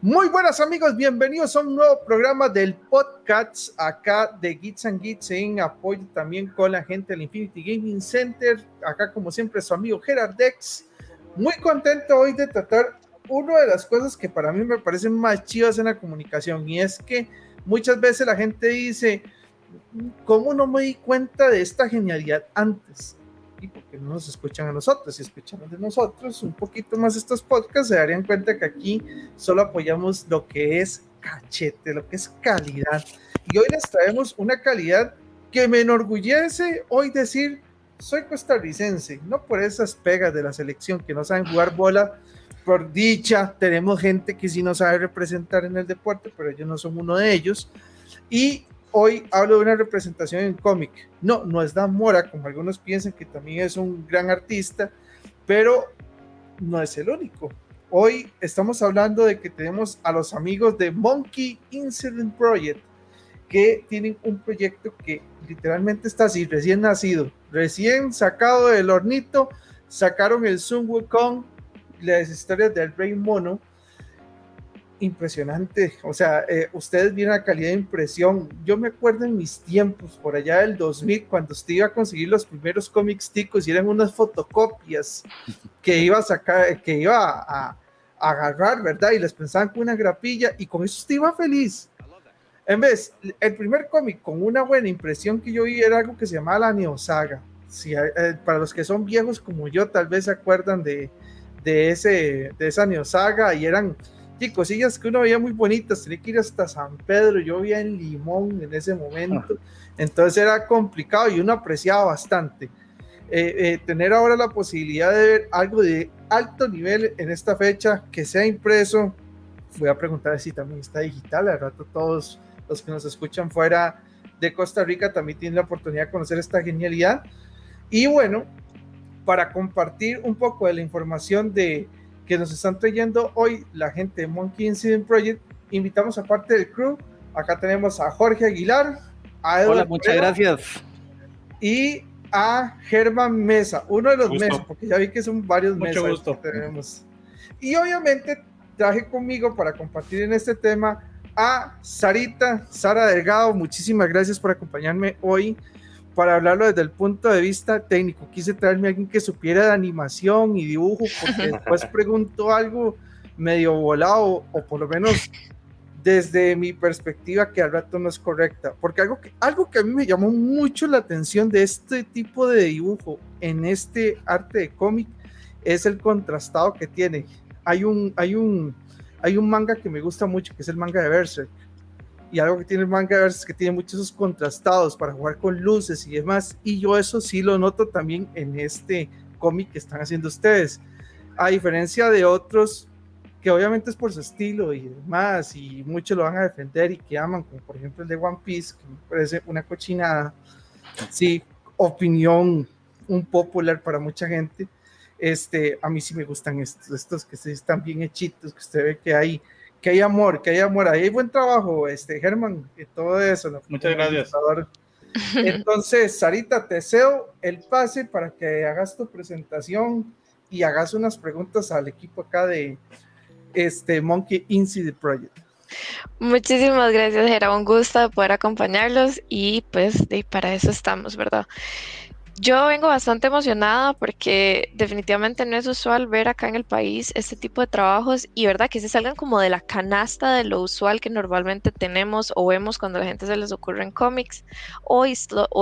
Muy buenas amigos, bienvenidos a un nuevo programa del podcast acá de Geeks and Geeks en apoyo también con la gente del Infinity Gaming Center. Acá como siempre su amigo Gerard Dex. Muy contento hoy de tratar una de las cosas que para mí me parecen más chivas en la comunicación, y es que muchas veces la gente dice, ¿cómo no me di cuenta de esta genialidad antes? Y porque no nos escuchan a nosotros. Si escucharan de nosotros un poquito más estos podcasts, se darían cuenta que aquí solo apoyamos lo que es cachete, lo que es calidad. Y hoy les traemos una calidad que me enorgullece hoy decir, soy costarricense, no por esas pegas de la selección que no saben jugar bola. Por dicha, tenemos gente que sí nos sabe representar en el deporte, pero ellos no son uno de ellos. Y hoy hablo de una representación en cómic. No es Dan Mora, como algunos piensan, que también es un gran artista, pero no es el único. Hoy estamos hablando de que tenemos a los amigos de Monkey Incident Project, que tienen un proyecto que literalmente está así, recién nacido, recién sacado del hornito. Sacaron el Sun Wukong, las historias del Rey Mono. Impresionante, o sea, ustedes vieron la calidad de impresión. Yo me acuerdo en mis tiempos, por allá del 2000, cuando usted iba a conseguir los primeros cómics ticos y eran unas fotocopias que iba a sacar, que iba a agarrar, ¿verdad? Y les pensaban con una grapilla, y con eso usted iba feliz. En vez, el primer cómic con una buena impresión que yo vi era algo que se llamaba la Neosaga. Sí, para los que son viejos como yo, tal vez se acuerdan de esa Neosaga, y eran cosillas que uno veía muy bonitas. Tenía que ir hasta San Pedro, yo vivía en Limón en ese momento, entonces era complicado y uno apreciaba bastante. Tener ahora la posibilidad de ver algo de alto nivel en esta fecha, que sea impreso. Voy a preguntar si también está digital. Al rato todos los que nos escuchan fuera de Costa Rica también tienen la oportunidad de conocer esta genialidad. Y bueno, para compartir un poco de la información que nos están trayendo hoy la gente de Monkey Incident Project, invitamos a parte del crew. Acá tenemos a Jorge Aguilar, a Edward. Hola, muchas gracias. Y a Germán Mesa, uno de los Mesas, porque ya vi que son varios Mesas que tenemos. Y obviamente traje conmigo para compartir en este tema a Sara Delgado. Muchísimas gracias por acompañarme hoy para hablarlo desde el punto de vista técnico. Quise traerme a alguien que supiera de animación y dibujo, porque después preguntó algo medio volado, o por lo menos desde mi perspectiva, que al rato no es correcta, porque algo que a mí me llamó mucho la atención de este tipo de dibujo en este arte de cómic es el contrastado que tiene. Hay un manga que me gusta mucho, que es el manga de Berserk, y algo que tiene el manga de Berserk es que tiene muchos esos contrastados para jugar con luces y demás, y yo eso sí lo noto también en este cómic que están haciendo ustedes, a diferencia de otros que obviamente es por su estilo y demás, y muchos lo van a defender y que aman, como por ejemplo el de One Piece, que me parece una cochinada. Sí, opinión un popular para mucha gente. A mí sí me gustan estos que están bien hechitos, que usted ve que hay amor, ahí hay buen trabajo, Germán, y todo eso, ¿no? Muchas gracias. Entonces, Sarita, te cedo el pase para que hagas tu presentación y hagas unas preguntas al equipo acá de Monkey Incident Project. Muchísimas gracias, Gera, un gusto poder acompañarlos, y pues para eso estamos, ¿verdad? Yo vengo bastante emocionada porque definitivamente no es usual ver acá en el país este tipo de trabajos, y verdad que se salgan como de la canasta de lo usual que normalmente tenemos o vemos cuando a la gente se les ocurren cómics o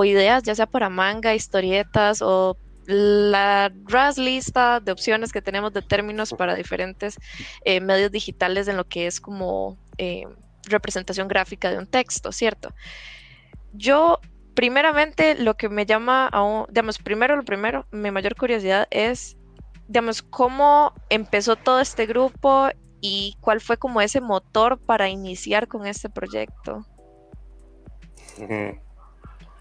ideas, ya sea para manga, historietas o la ras lista de opciones que tenemos de términos para diferentes medios digitales en lo que es como representación gráfica de un texto, ¿cierto? Yo, primeramente, lo que me llama digamos, primero, mi mayor curiosidad es, digamos, cómo empezó todo este grupo y cuál fue como ese motor para iniciar con este proyecto.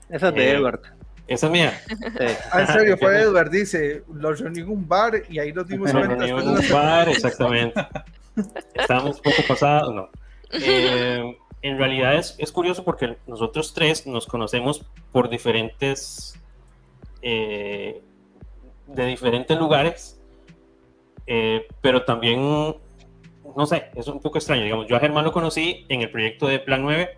Esa es de Edward. Esa es mía. Sí. En serio, fue Edward, dice, los reuní en un bar y ahí nos dimos cuenta. En un bar, exactamente. Estábamos poco pasados, no. En realidad es curioso porque nosotros tres nos conocemos por diferentes de diferentes lugares, pero también no sé, es un poco extraño. Digamos, yo a Germán lo conocí en el proyecto de Plan 9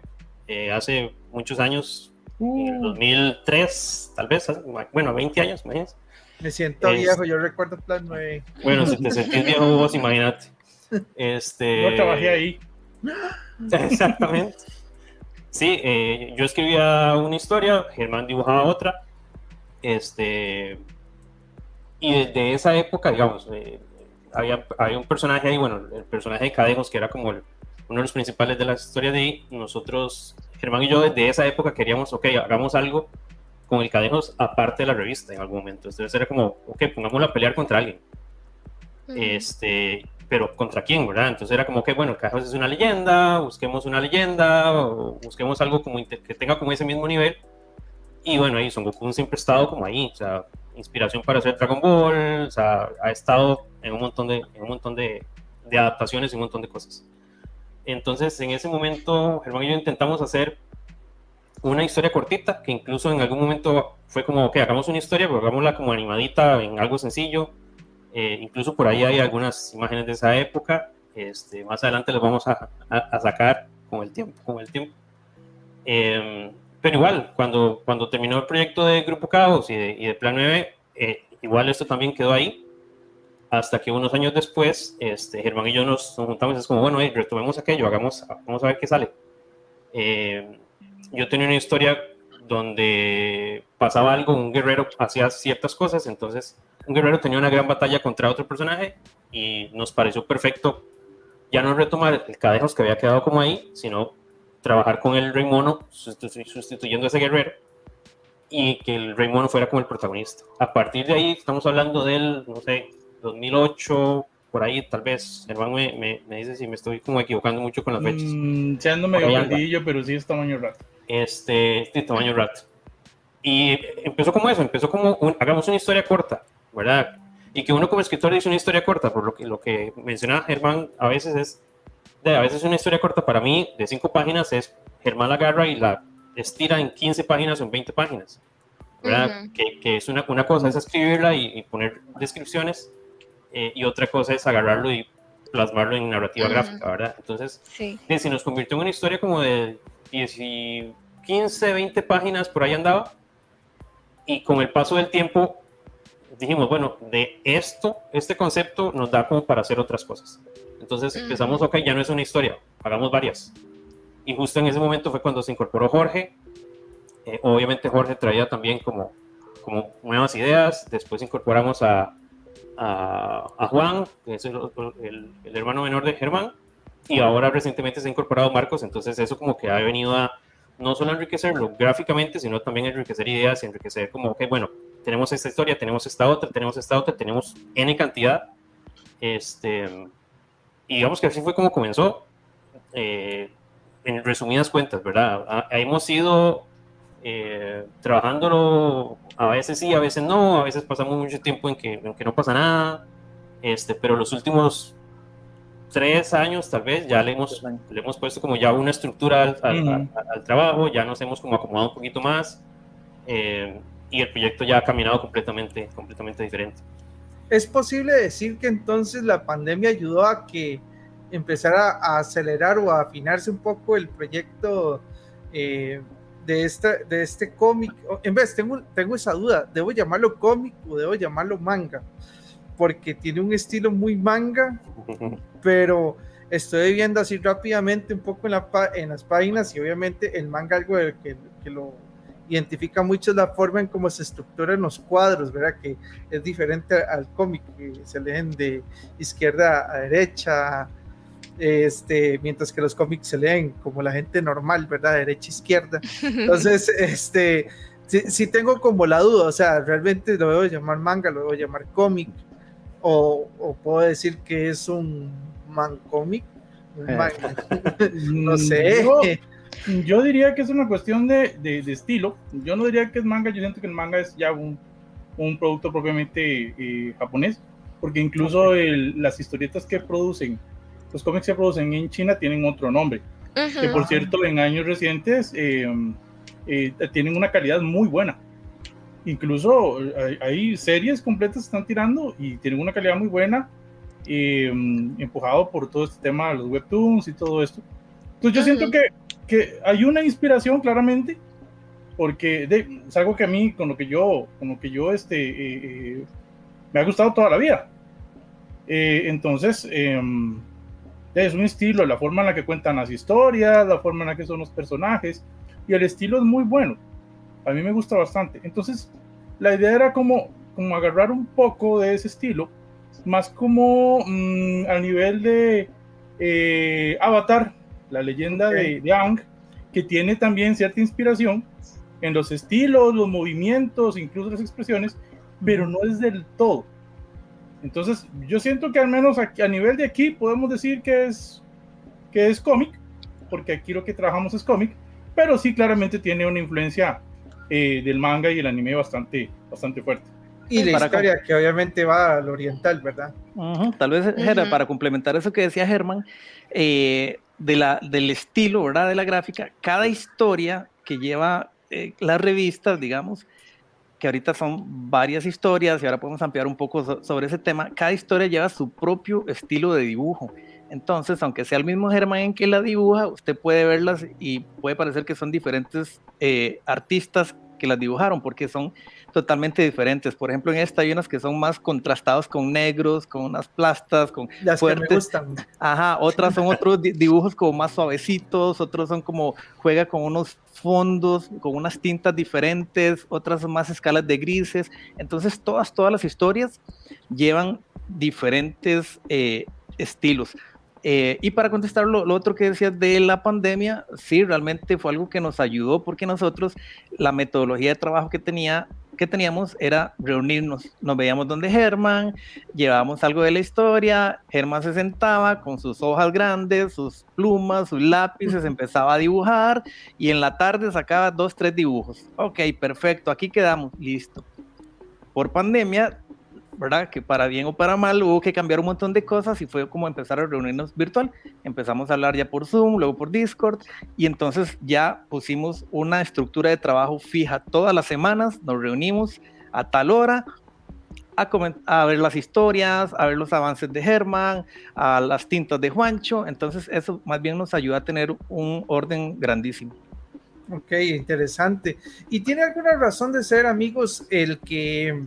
hace muchos años, en el 2003, tal vez, bueno, 20 años, imagínense. Me siento viejo, yo recuerdo Plan 9. Bueno, si te sentís viejo vos, imagínate. No trabajé ahí. Exactamente. Sí, yo escribía una historia, Germán dibujaba otra, y desde esa época, digamos, había un personaje ahí, bueno, el personaje de Cadejos, que era como uno de los principales de las historias de ahí. Nosotros, Germán y yo, desde esa época queríamos, ok, hagamos algo con el Cadejos aparte de la revista en algún momento. Entonces era como, ok, pongámoslo a pelear contra alguien. Pero ¿contra quién, verdad? Entonces era como que, bueno, el Cadejos es una leyenda, busquemos una leyenda, o busquemos algo como que tenga como ese mismo nivel. Y bueno, ahí Son Goku siempre ha estado como ahí, o sea, inspiración para hacer Dragon Ball, o sea, ha estado en un montón de adaptaciones y un montón de cosas. Entonces, en ese momento, Germán y yo intentamos hacer una historia cortita, que incluso en algún momento fue como, ok, hagamos una historia, pero hagámosla como animadita, en algo sencillo. Incluso por ahí hay algunas imágenes de esa época. Más adelante les vamos a sacar con el tiempo. Pero igual, cuando terminó el proyecto de Grupo Caos y de Plan 9, igual esto también quedó ahí, hasta que unos años después, Germán y yo nos juntamos y es como, bueno, retomemos aquello, vamos a ver qué sale. Yo tenía una historia donde pasaba algo, un guerrero hacía ciertas cosas, entonces un guerrero tenía una gran batalla contra otro personaje y nos pareció perfecto ya no retomar el Cadejos que había quedado como ahí, sino trabajar con el Rey Mono sustituyendo a ese guerrero y que el Rey Mono fuera como el protagonista. A partir de ahí estamos hablando del, no sé, 2008, por ahí tal vez. Germán me dice si me estoy como equivocando mucho con las fechas. Ya no me perdidillo, pero sí es tamaño rato. Tamaño rato. Y empezó como eso, hagamos una historia corta, ¿verdad? Y que uno como escritor dice una historia corta, por lo que menciona Germán, a veces una historia corta para mí de 5 páginas es Germán la agarra y la estira en 15 páginas o en 20 páginas, ¿verdad? Que es una cosa es escribirla y poner descripciones, y otra cosa es agarrarlo y plasmarlo en narrativa gráfica, ¿verdad? Entonces, sí. Si nos convirtió en una historia como de 15, 20 páginas, por ahí andaba, y con el paso del tiempo dijimos, bueno, de este concepto nos da como para hacer otras cosas. Entonces empezamos, ok, ya no es una historia, hagamos varias. Y justo en ese momento fue cuando se incorporó Jorge. Obviamente Jorge traía también como nuevas ideas. Después incorporamos a Juan, que es el hermano menor de Germán. Y ahora recientemente se ha incorporado Marcos. Entonces eso como que ha venido a no solo enriquecerlo gráficamente, sino también enriquecer ideas, enriquecer como, ok, bueno, tenemos esta historia, tenemos esta otra, tenemos N cantidad. Y digamos que así fue como comenzó, en resumidas cuentas, ¿verdad? Hemos ido trabajándolo, a veces sí, a veces no, a veces pasamos mucho tiempo en que no pasa nada, pero los últimos 3 años tal vez ya le hemos puesto como ya una estructura al trabajo, ya nos hemos como acomodado un poquito más, y el proyecto ya ha caminado completamente diferente. ¿Es posible decir que entonces la pandemia ayudó a que empezara a acelerar o a afinarse un poco el proyecto de este cómic? En vez, tengo esa duda, ¿debo llamarlo cómic o debo llamarlo manga? Porque tiene un estilo muy manga, pero estoy viendo así rápidamente un poco en las páginas, y obviamente el manga, algo que lo identifica mucho es la forma en cómo se estructuran los cuadros, ¿verdad? Que es diferente al cómic, que se leen de izquierda a derecha, mientras que los cómics se leen como la gente normal, ¿verdad? De derecha a izquierda. Entonces, sí tengo como la duda, o sea, realmente lo debo llamar manga, lo debo llamar cómic, o puedo decir que es un cómic, no sé. Yo diría que es una cuestión de estilo. Yo no diría que es manga, yo siento que el manga es ya un producto propiamente japonés, porque incluso las historietas que producen, los cómics que producen en China tienen otro nombre, que por cierto en años recientes tienen una calidad muy buena. Incluso hay series completas que están tirando y tienen una calidad muy buena, empujado por todo este tema de los webtoons y todo esto. Entonces yo siento que hay una inspiración claramente, porque es algo que a mí, con lo que yo me ha gustado toda la vida. Entonces, es un estilo, la forma en la que cuentan las historias, la forma en la que son los personajes, y el estilo es muy bueno. A mí me gusta bastante. Entonces, la idea era como agarrar un poco de ese estilo, más como al nivel de Avatar, la leyenda de Aang, que tiene también cierta inspiración en los estilos, los movimientos, incluso las expresiones, pero no es del todo. Entonces, yo siento que al menos aquí, a nivel de aquí podemos decir que es cómic, porque aquí lo que trabajamos es cómic, pero sí claramente tiene una influencia del manga y el anime bastante fuerte. Y la historia que obviamente va al oriental, ¿verdad? Tal vez, Gera, para complementar eso que decía Germán, del estilo, ¿verdad? De la gráfica, cada historia que lleva las revistas, digamos, que ahorita son varias historias y ahora podemos ampliar un poco sobre ese tema, cada historia lleva su propio estilo de dibujo. Entonces, aunque sea el mismo Germán en que la dibuja, usted puede verlas y puede parecer que son diferentes artistas que las dibujaron, porque son totalmente diferentes. Por ejemplo, en esta hay unas que son más contrastados con negros, con unas plastas, con las fuertes. Que me gustan. Ajá, otras son otros dibujos como más suavecitos, otros son como juega con unos fondos, con unas tintas diferentes, otras son más escalas de grises. Entonces, todas las historias llevan diferentes estilos. Y para contestar lo otro que decías de la pandemia, sí, realmente fue algo que nos ayudó porque nosotros, la metodología de trabajo que teníamos era reunirnos, nos veíamos donde Germán, llevábamos algo de la historia, Germán se sentaba con sus hojas grandes, sus plumas, sus lápices, empezaba a dibujar y en la tarde sacaba 2, 3 dibujos. Ok, perfecto, aquí quedamos, listo. Por pandemia, ¿verdad? Que para bien o para mal hubo que cambiar un montón de cosas y fue como empezar a reunirnos virtual. Empezamos a hablar ya por Zoom, luego por Discord y entonces ya pusimos una estructura de trabajo fija. Todas las semanas nos reunimos a tal hora a ver las historias, a ver los avances de Germán, a las tintas de Juancho. Entonces eso más bien nos ayuda a tener un orden grandísimo. Ok, interesante. ¿Y tiene alguna razón de ser, amigos, el que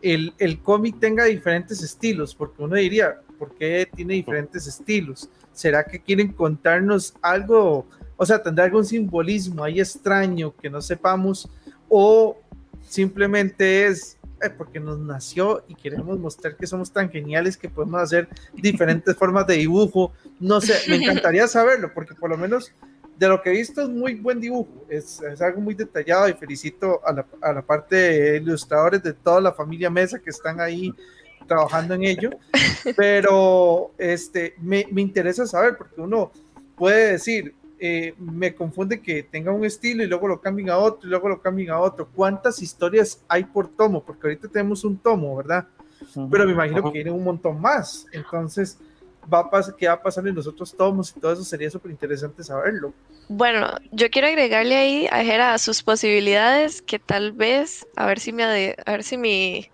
el cómic tenga diferentes estilos? Porque uno diría, ¿por qué tiene diferentes estilos? ¿Será que quieren contarnos algo? O sea, ¿tendrá algún simbolismo ahí extraño que no sepamos? ¿O simplemente es porque nos nació y queremos mostrar que somos tan geniales que podemos hacer diferentes formas de dibujo? No sé, me encantaría saberlo, porque por lo menos de lo que he visto es muy buen dibujo, es algo muy detallado y felicito a la parte de ilustradores de toda la familia Mesa que están ahí trabajando en ello, pero me interesa saber, porque uno puede decir, me confunde que tenga un estilo y luego lo cambien a otro y luego lo cambien a otro. ¿Cuántas historias hay por tomo? Porque ahorita tenemos un tomo, ¿verdad? Pero me imagino que tiene un montón más, entonces ¿qué va a pasar en los otros tomos? Y todo eso sería súper interesante saberlo. Bueno, yo quiero agregarle ahí a Jera sus posibilidades, que tal vez, a ver si mi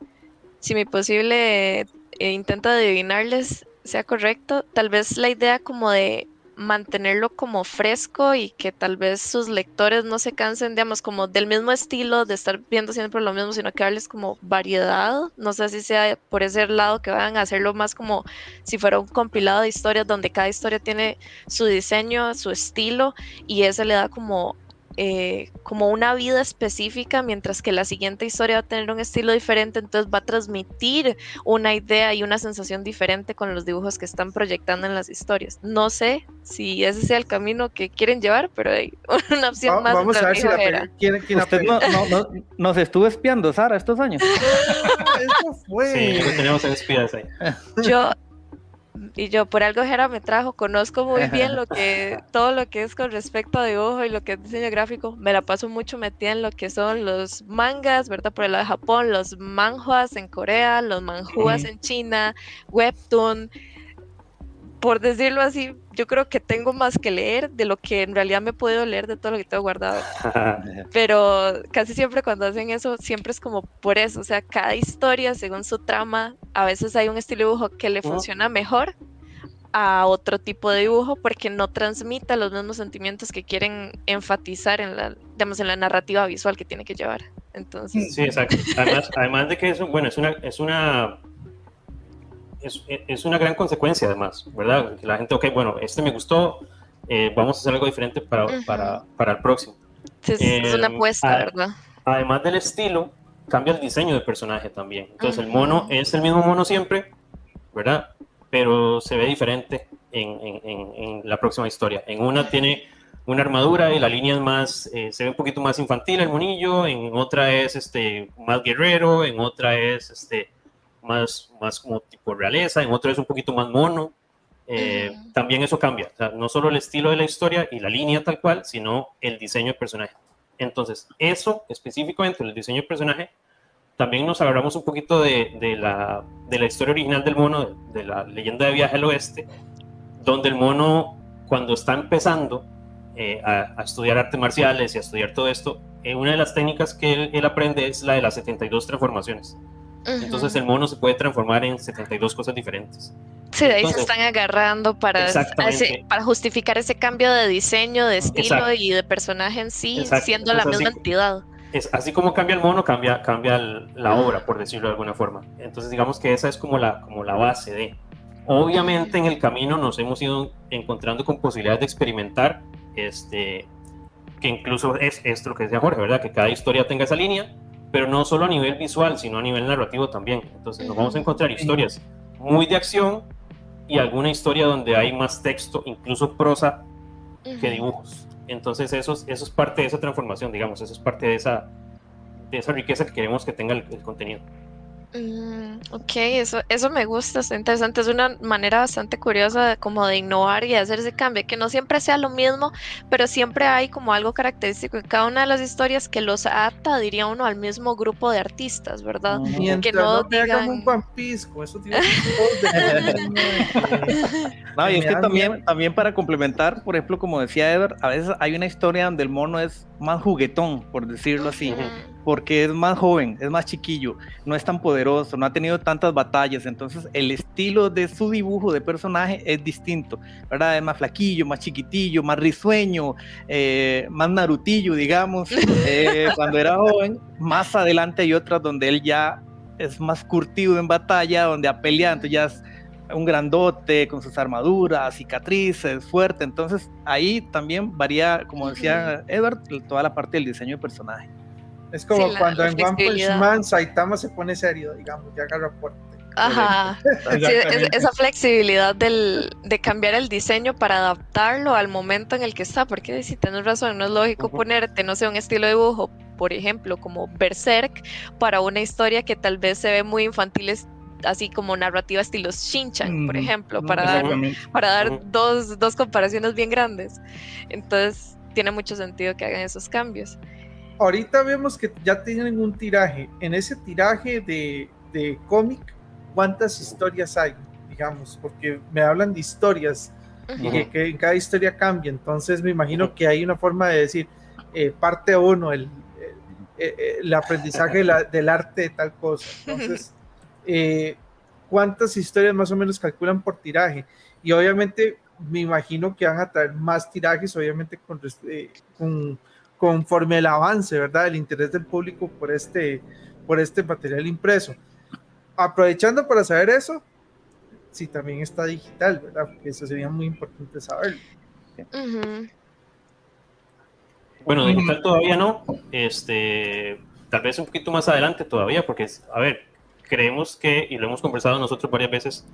posible intento de adivinarles sea correcto, tal vez la idea como de mantenerlo como fresco y que tal vez sus lectores no se cansen, digamos, como del mismo estilo, de estar viendo siempre lo mismo, sino que darles como variedad. No sé si sea por ese lado que vayan a hacerlo más como si fuera un compilado de historias donde cada historia tiene su diseño, su estilo, y eso le da como una vida específica, mientras que la siguiente historia va a tener un estilo diferente, entonces va a transmitir una idea y una sensación diferente con los dibujos que están proyectando en las historias. No sé si ese sea el camino que quieren llevar, pero hay una opción más. Vamos a ver si quién Usted nos estuvo espiando, Sara, estos años. Eso fue. Sí, lo tenemos en espías ahí. Yo por algo Jera me trajo, conozco muy bien todo lo que es con respecto a dibujo y lo que es diseño gráfico. Me la paso mucho metida en lo que son los mangas, ¿verdad? Por el lado de Japón, los manhwas en Corea, los manhwas en China, webtoon. por decirlo así, yo creo que tengo más que leer de lo que en realidad me he podido leer de todo lo que tengo guardado. Pero casi siempre cuando hacen eso, siempre es como por eso, o sea, cada historia según su trama, a veces hay un estilo de dibujo que le funciona mejor a otro tipo de dibujo porque no transmite los mismos sentimientos que quieren enfatizar en la, digamos, en la narrativa visual que tiene que llevar. Entonces, Sí, exacto. Además de que eso, bueno, es una gran consecuencia, además, ¿verdad? Que la gente, ok, bueno, este me gustó, vamos a hacer algo diferente para el próximo. sí, es una apuesta, ¿verdad? Además del estilo, cambia el diseño del personaje también. Entonces, el mono es el mismo mono siempre, ¿verdad? Pero se ve diferente en la próxima historia. En una tiene una armadura y la línea es más, se ve un poquito más infantil el monillo, en otra es más guerrero, en otra es más como tipo realeza, en otro es un poquito más mono. También eso cambia, o sea, no solo el estilo de la historia y la línea tal cual, sino el diseño del personaje. Entonces, eso específicamente, el diseño del personaje, también nos agarramos un poquito de la historia original del mono, de la leyenda de Viaje al Oeste, donde el mono, cuando está empezando a estudiar artes marciales y a estudiar todo esto, una de las técnicas que él aprende es la de las 72 transformaciones. Entonces el mono se puede transformar en 72 cosas diferentes. Sí, de ahí se están agarrando para justificar ese cambio de diseño, de estilo y de personaje en sí, siendo la misma entidad. Es así como cambia el mono, cambia la obra, por decirlo de alguna forma. Entonces digamos que esa es como la base de... Obviamente en el camino nos hemos ido encontrando con posibilidades de experimentar, que incluso es esto lo que decía Jorge, ¿verdad? Que cada historia tenga esa línea, pero no solo a nivel visual, sino a nivel narrativo también. Entonces nos vamos a encontrar historias muy de acción y alguna historia donde hay más texto, incluso prosa, que dibujos. Entonces eso es parte de esa transformación, digamos, eso es parte de esa riqueza que queremos que tenga el contenido. Ok, eso me gusta, está interesante, es una manera bastante curiosa como de innovar y hacer ese cambio, que no siempre sea lo mismo, pero siempre hay como algo característico en cada una de las historias que los adapta, diría uno, al mismo grupo de artistas, ¿verdad? Mientras que no digan un pampisco, eso tiene no, y es que también para complementar, por ejemplo, como decía Eder, a veces hay una historia donde el mono es más juguetón, por decirlo así, porque es más joven, es más chiquillo, no es tan poderoso, no ha tenido tantas batallas, entonces el estilo de su dibujo de personaje es distinto, ¿verdad? Es más flaquillo, más chiquitillo, más risueño, más narutillo, digamos, cuando era joven. Más adelante hay otras donde él ya es más curtido en batalla, donde ha peleado, entonces ya es un grandote con sus armaduras, cicatrices, fuerte, entonces ahí también varía, como decía Edward, toda la parte del diseño de personaje. Es como cuando en One Punch Man Saitama se pone serio, digamos, ya agarra fuerte. Ajá, sí, esa flexibilidad de cambiar el diseño para adaptarlo al momento en el que está, porque si tienes razón, no es lógico ponerte, no sé, un estilo de dibujo, por ejemplo, como Berserk, para una historia que tal vez se ve muy infantil, así como narrativa estilo Shin-chan, por ejemplo, para dar dos comparaciones bien grandes. Entonces, tiene mucho sentido que hagan esos cambios. Ahorita vemos que ya tienen un tiraje. En ese tiraje de cómic, ¿cuántas historias hay? Digamos, porque me hablan de historias y que en cada historia cambia. Entonces me imagino que hay una forma de decir, parte 1, el aprendizaje del arte de tal cosa. Entonces, ¿cuántas historias más o menos calculan por tiraje? Y obviamente me imagino que van a traer más tirajes, obviamente conforme el avance, ¿verdad? El interés del público por este material impreso. Aprovechando para saber eso, si también está digital, ¿verdad? Porque eso sería muy importante saberlo. Bueno, digital todavía no, tal vez un poquito más adelante todavía, porque, a ver, creemos que, y lo hemos conversado nosotros varias veces,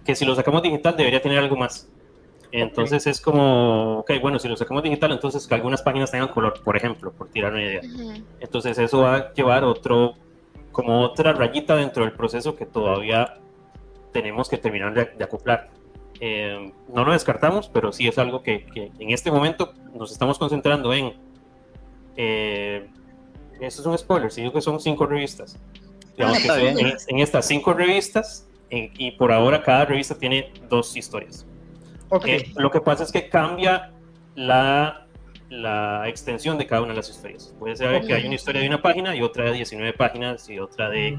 que si lo sacamos digital debería tener algo más. Entonces es como, ok, bueno, si lo sacamos digital, entonces que algunas páginas tengan color, por ejemplo, por tirar una idea. Entonces eso va a llevar como otra rayita dentro del proceso que todavía tenemos que terminar de acoplar. No lo descartamos, pero sí es algo que en este momento nos estamos concentrando en... Esto es un spoiler, si digo que son 5 revistas. Digamos que en estas 5 revistas, y por ahora cada revista tiene 2 historias. Ok. Lo que pasa es que cambia la extensión de cada una de las historias. Puede ser que hay una historia de una página y otra de 19 páginas y otra de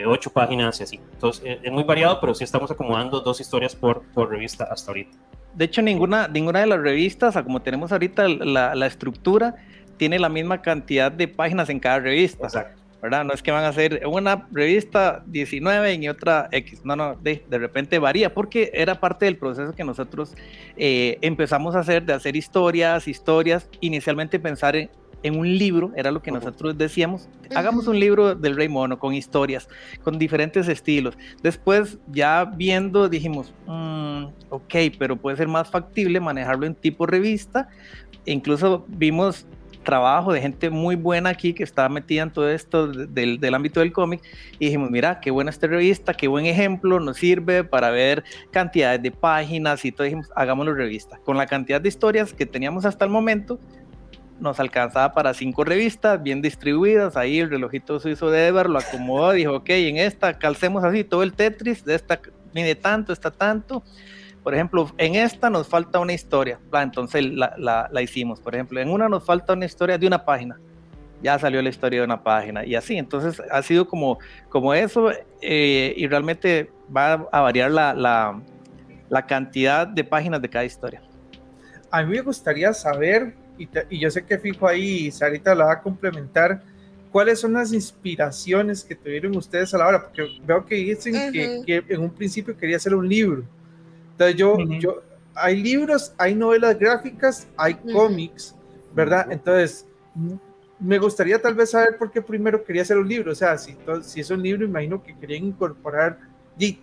8 páginas y así. Entonces es muy variado, pero sí estamos acomodando 2 historias por revista hasta ahorita. De hecho, ninguna de las revistas, como tenemos ahorita la estructura, tiene la misma cantidad de páginas en cada revista. Exacto. ¿Verdad? No es que van a hacer una revista 19 y otra X. No, de repente varía, porque era parte del proceso que nosotros empezamos a hacer, de hacer historias, inicialmente pensar en un libro, era lo que nosotros decíamos, hagamos un libro del Rey Mono con historias, con diferentes estilos. Después, ya viendo, dijimos, ok, pero puede ser más factible manejarlo en tipo revista. E incluso vimos trabajo de gente muy buena aquí que estaba metida en todo esto del ámbito del cómic, y dijimos, mira, qué buena esta revista, qué buen ejemplo, nos sirve para ver cantidades de páginas y todo. Dijimos, hagámoslo revista. Con la cantidad de historias que teníamos hasta el momento, nos alcanzaba para 5 revistas bien distribuidas. Ahí el relojito suizo de Ever lo acomodó, dijo, ok, en esta calcemos así todo el Tetris, de esta mide tanto, esta tanto. Por ejemplo, en esta nos falta una historia, entonces la hicimos. Por ejemplo, en una nos falta una historia de una página, ya salió la historia de una página, y así. Entonces ha sido como eso, y realmente va a variar la cantidad de páginas de cada historia. A mí me gustaría saber, y yo sé que fijo ahí, Sarita la va a complementar, ¿cuáles son las inspiraciones que tuvieron ustedes a la hora? Porque veo que dicen que en un principio quería hacer un libro. Entonces hay libros, hay novelas gráficas, hay cómics, ¿verdad? Entonces, me gustaría tal vez saber por qué primero quería hacer un libro. O sea, si es un libro, imagino que querían incorporar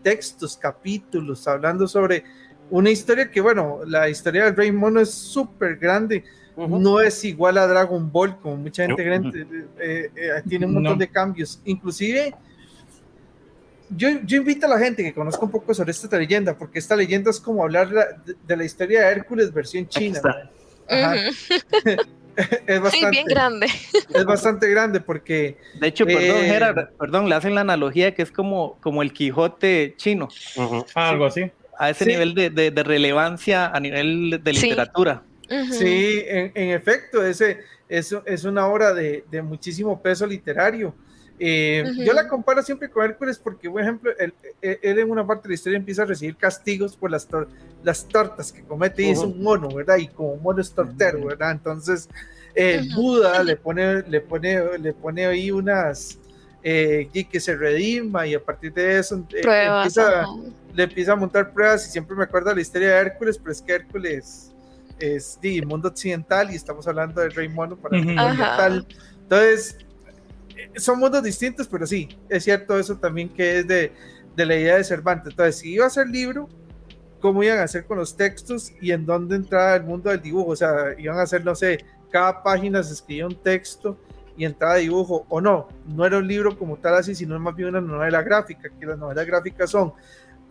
textos, capítulos, hablando sobre una historia que, bueno, la historia del Rey Mono es súper grande. No es igual a Dragon Ball, como mucha gente cree, tiene un montón de cambios. Inclusive, yo invito a la gente que conozca un poco sobre esta leyenda, porque esta leyenda es como hablar de la historia de Hércules versión china. Es bastante, sí, bien grande. Es bastante grande porque... De hecho, perdón, le hacen la analogía que es como el Quijote chino. Algo así. A ese nivel de relevancia a nivel de literatura. Sí, en efecto, es una obra de muchísimo peso literario. Yo la comparo siempre con Hércules porque, por ejemplo, él en una parte de la historia empieza a recibir castigos por las tortas que comete, y es un mono, ¿verdad? Y como mono es tortero, ¿verdad? Entonces, Buda le pone ahí unas que se redima, y a partir de eso le empieza a montar pruebas, y siempre me acuerdo de la historia de Hércules, pero es que Hércules es de mundo occidental y estamos hablando del Rey Mono para el mundo oriental. Entonces, son mundos distintos, pero sí, es cierto eso también, que es de la idea de Cervantes. Entonces, si iba a hacer libro, ¿cómo iban a hacer con los textos y en dónde entraba el mundo del dibujo? O sea, iban a hacer, no sé, cada página se escribía un texto y entraba dibujo, o no era un libro como tal así, sino más bien una novela gráfica, que las novelas gráficas son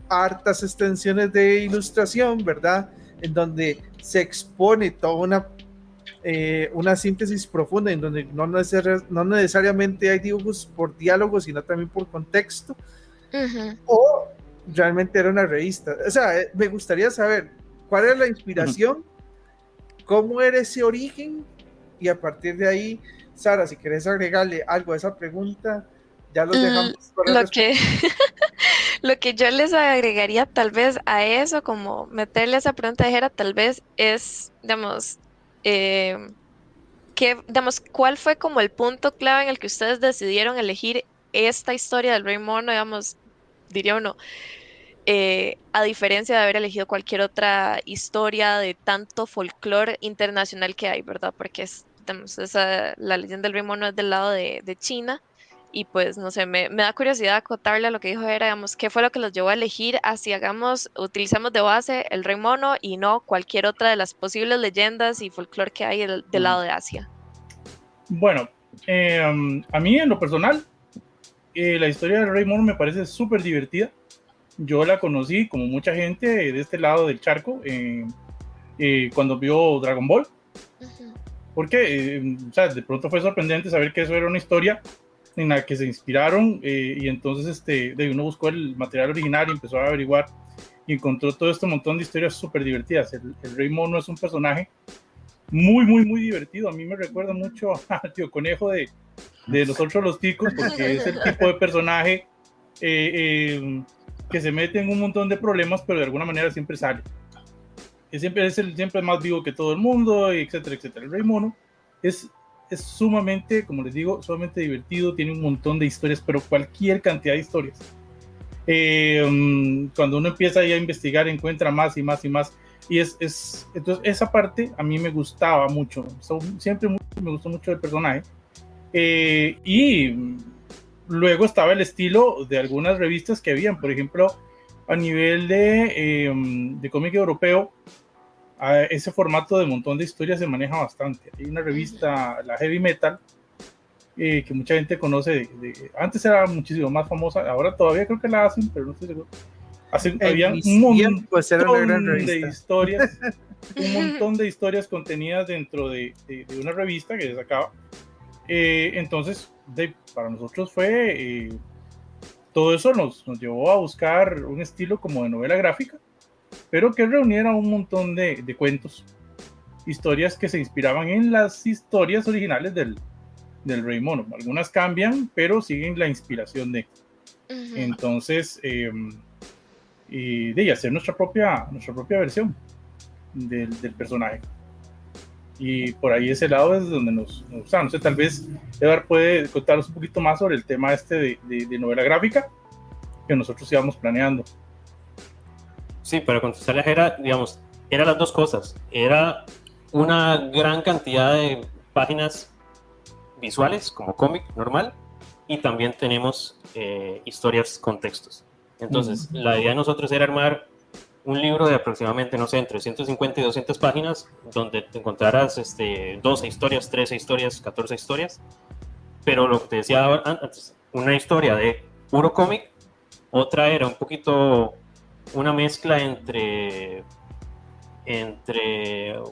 hartas extensiones de ilustración, ¿verdad? En donde se expone toda una síntesis profunda, en donde no necesariamente hay dibujos por diálogos, sino también por contexto, o realmente era una revista. O sea, me gustaría saber cuál era la inspiración, cómo era ese origen, y a partir de ahí, Sara, si querés agregarle algo a esa pregunta, ya los dejamos. Lo que yo les agregaría tal vez a eso, como meterle esa pregunta de Jera, tal vez es, digamos, ¿cuál fue como el punto clave en el que ustedes decidieron elegir esta historia del Rey Mono, digamos, diría uno, a diferencia de haber elegido cualquier otra historia de tanto folclore internacional que hay, ¿verdad? Porque la leyenda del Rey Mono es del lado de China. Y pues, no sé, me da curiosidad acotarle a lo que dijo Jera, digamos, ¿qué fue lo que los llevó a elegir así utilicemos de base el Rey Mono y no cualquier otra de las posibles leyendas y folclore que hay del lado de Asia? Bueno, a mí en lo personal, la historia del Rey Mono me parece súper divertida. Yo la conocí, como mucha gente de este lado del charco, cuando vio Dragon Ball. Porque, o sea, de pronto fue sorprendente saber que eso era una historia en la que se inspiraron, y entonces uno buscó el material original y empezó a averiguar y encontró todo este montón de historias súper divertidas. El Rey Mono es un personaje muy, muy, muy divertido. A mí me recuerda mucho a Tío Conejo de Nosotros los Ticos, porque es el tipo de personaje que se mete en un montón de problemas, pero de alguna manera siempre sale. Siempre más vivo que todo el mundo, etcétera, etcétera. El Rey Mono es sumamente, como les digo, sumamente divertido, tiene un montón de historias, pero cualquier cantidad de historias. Cuando uno empieza ya a investigar, encuentra más y más y más. Y entonces esa parte a mí me gustaba mucho. Siempre me gustó mucho el personaje. Y luego estaba el estilo de algunas revistas que habían, por ejemplo, a nivel de cómic europeo, ese formato de montón de historias se maneja bastante. Hay una revista, la Heavy Metal, que mucha gente conoce. Antes era muchísimo más famosa, ahora todavía creo que la hacen, pero no estoy seguro. Había un montón de historias, un montón de historias contenidas dentro de una revista que se sacaba. Entonces, para nosotros fue todo eso nos llevó a buscar un estilo como de novela gráfica, pero que reuniera un montón de cuentos, historias que se inspiraban en las historias originales del Rey Mono. Algunas cambian, pero siguen la inspiración de. Entonces, y de hacer nuestra propia versión del personaje. Y por ahí ese lado es donde no sé, tal vez Edward puede contarnos un poquito más sobre el tema de novela gráfica que nosotros íbamos planeando. Sí, para contestarle a Jera, digamos, eran las dos cosas. Era una gran cantidad de páginas visuales, como cómic normal, y también tenemos historias con textos. Entonces, la idea de nosotros era armar un libro de aproximadamente, no sé, entre 150 y 200 páginas, donde te encontraras 12 historias, 13 historias, 14 historias, pero lo que te decía antes, una historia de puro cómic, otra era un poquito una mezcla entre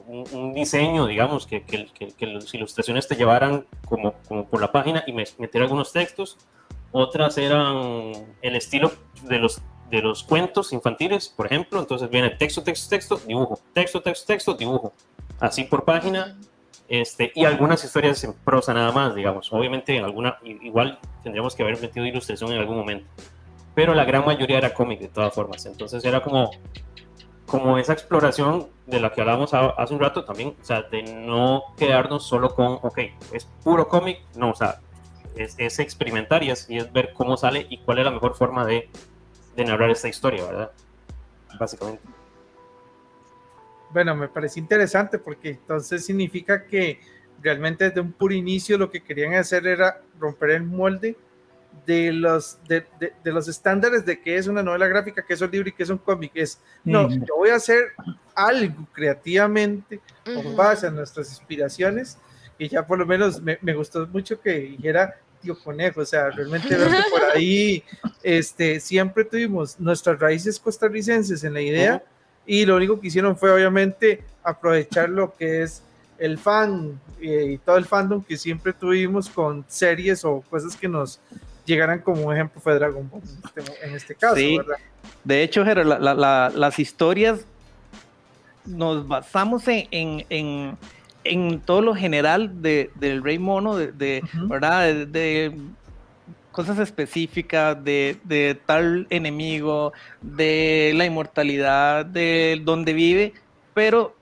un diseño, digamos, que las ilustraciones te llevaran como por la página y meter algunos textos. Otras eran el estilo de los cuentos infantiles, por ejemplo. Entonces viene texto, texto, texto, dibujo, texto, texto, texto, dibujo, así por página. Y algunas historias en prosa nada más, digamos. Obviamente igual tendríamos que haber metido ilustración en algún momento, pero la gran mayoría era cómic de todas formas. Entonces era como esa exploración de la que hablábamos hace un rato también, o sea, de no quedarnos solo con, ok, es puro cómic, no, o sea, es experimentar y es ver cómo sale y cuál es la mejor forma de narrar esta historia, ¿verdad? Básicamente. Bueno, me parece interesante porque entonces significa que realmente desde un puro inicio lo que querían hacer era romper el molde de los estándares de qué es una novela gráfica, qué es un libro y qué es un cómic. No, yo voy a hacer algo creativamente con base en nuestras inspiraciones, y ya por lo menos me gustó mucho que dijera Tío Conejo, o sea, realmente veo que por ahí siempre tuvimos nuestras raíces costarricenses en la idea, y lo único que hicieron fue obviamente aprovechar lo que es el fan y todo el fandom que siempre tuvimos con series o cosas que nos llegaran, como un ejemplo fue Dragon Ball en este caso, sí. ¿Verdad? De hecho, Gerard, las historias nos basamos en todo lo general del Rey Mono, ¿verdad? De cosas específicas, de tal enemigo, de la inmortalidad, de dónde vive, pero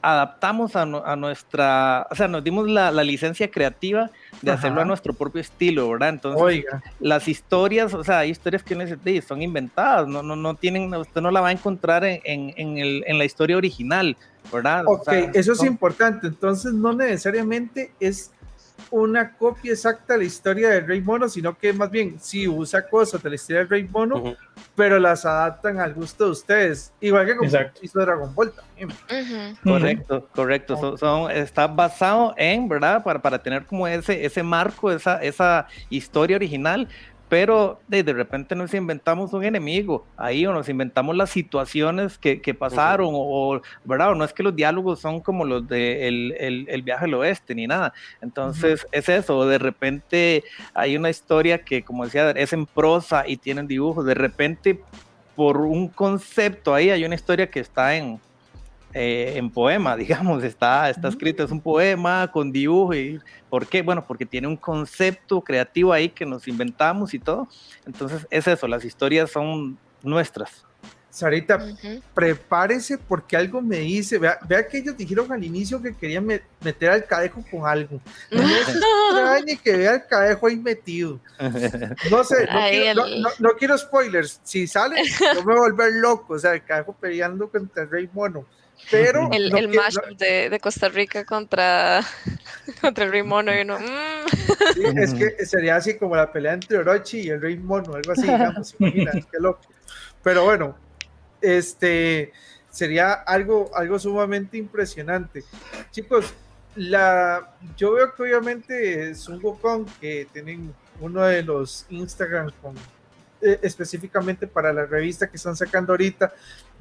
adaptamos a nuestra, o sea, nos dimos la licencia creativa de hacerlo a nuestro propio estilo, ¿verdad? Entonces, las historias, o sea, hay historias que son inventadas, no tienen, usted no la va a encontrar en la historia original, ¿verdad? Ok, o sea, eso es importante. Entonces, no necesariamente es una copia exacta de la historia del Rey Mono, sino que más bien sí usa cosas de la historia del Rey Mono, pero las adaptan al gusto de ustedes, igual que como hizo Dragon Ball también. Correcto. Está basado en, ¿verdad? Para tener como ese marco, esa historia original, pero de repente nos inventamos un enemigo ahí, o nos inventamos las situaciones que pasaron, o ¿verdad? O no es que los diálogos son como los de el viaje al oeste ni nada. Entonces es eso, de repente hay una historia que, como decía, es en prosa y tienen dibujos, de repente por un concepto ahí, hay una historia que está en poema, digamos, está escrito, es un poema con dibujo. ¿Y por qué? Bueno, porque tiene un concepto creativo ahí que nos inventamos y todo. Entonces es eso, las historias son nuestras. Sarita, prepárese porque algo me dice, vea que ellos dijeron al inicio que querían meter al Cadejo con algo. No se extrañe que vea al Cadejo ahí metido. No sé, no quiero spoilers. Si sale, yo me voy a volver loco. O sea, el Cadejo peleando contra el Rey Mono. Pero el mashup de Costa Rica contra el Rey Mono y uno. Sí, es que sería así como la pelea entre Orochi y el Rey Mono, algo así, digamos, imagina, qué loco. Pero bueno, sería algo sumamente impresionante. Chicos, yo veo que obviamente Sun Wukong, que tienen uno de los Instagram específicamente para la revista que están sacando ahorita,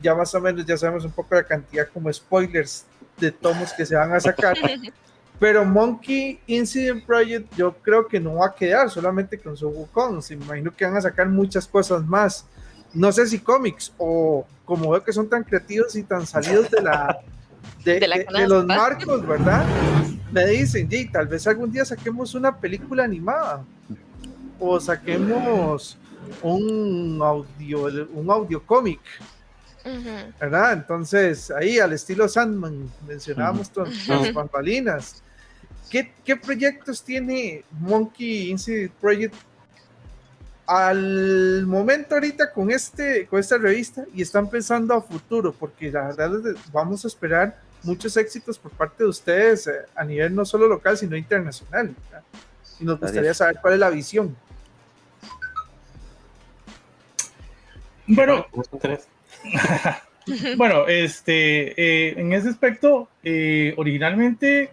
ya más o menos ya sabemos un poco la cantidad como spoilers de tomos que se van a sacar. Pero Monkey Incident Project yo creo que no va a quedar solamente con Sun Wukong, me imagino que van a sacar muchas cosas más. No sé si cómics o como veo que son tan creativos y tan salidos de los marcos, ¿verdad? Me dicen, tal vez algún día saquemos una película animada o saquemos un audio cómic, ¿verdad? Entonces ahí al estilo Sandman mencionábamos las bambalinas. ¿Qué proyectos tiene Monkey Incident Project al momento ahorita con esta revista y están pensando a futuro? Porque la verdad vamos a esperar muchos éxitos por parte de ustedes a nivel no solo local sino internacional, ¿verdad? Y nos gustaría saber cuál es la visión. Bueno, bueno, en ese aspecto, originalmente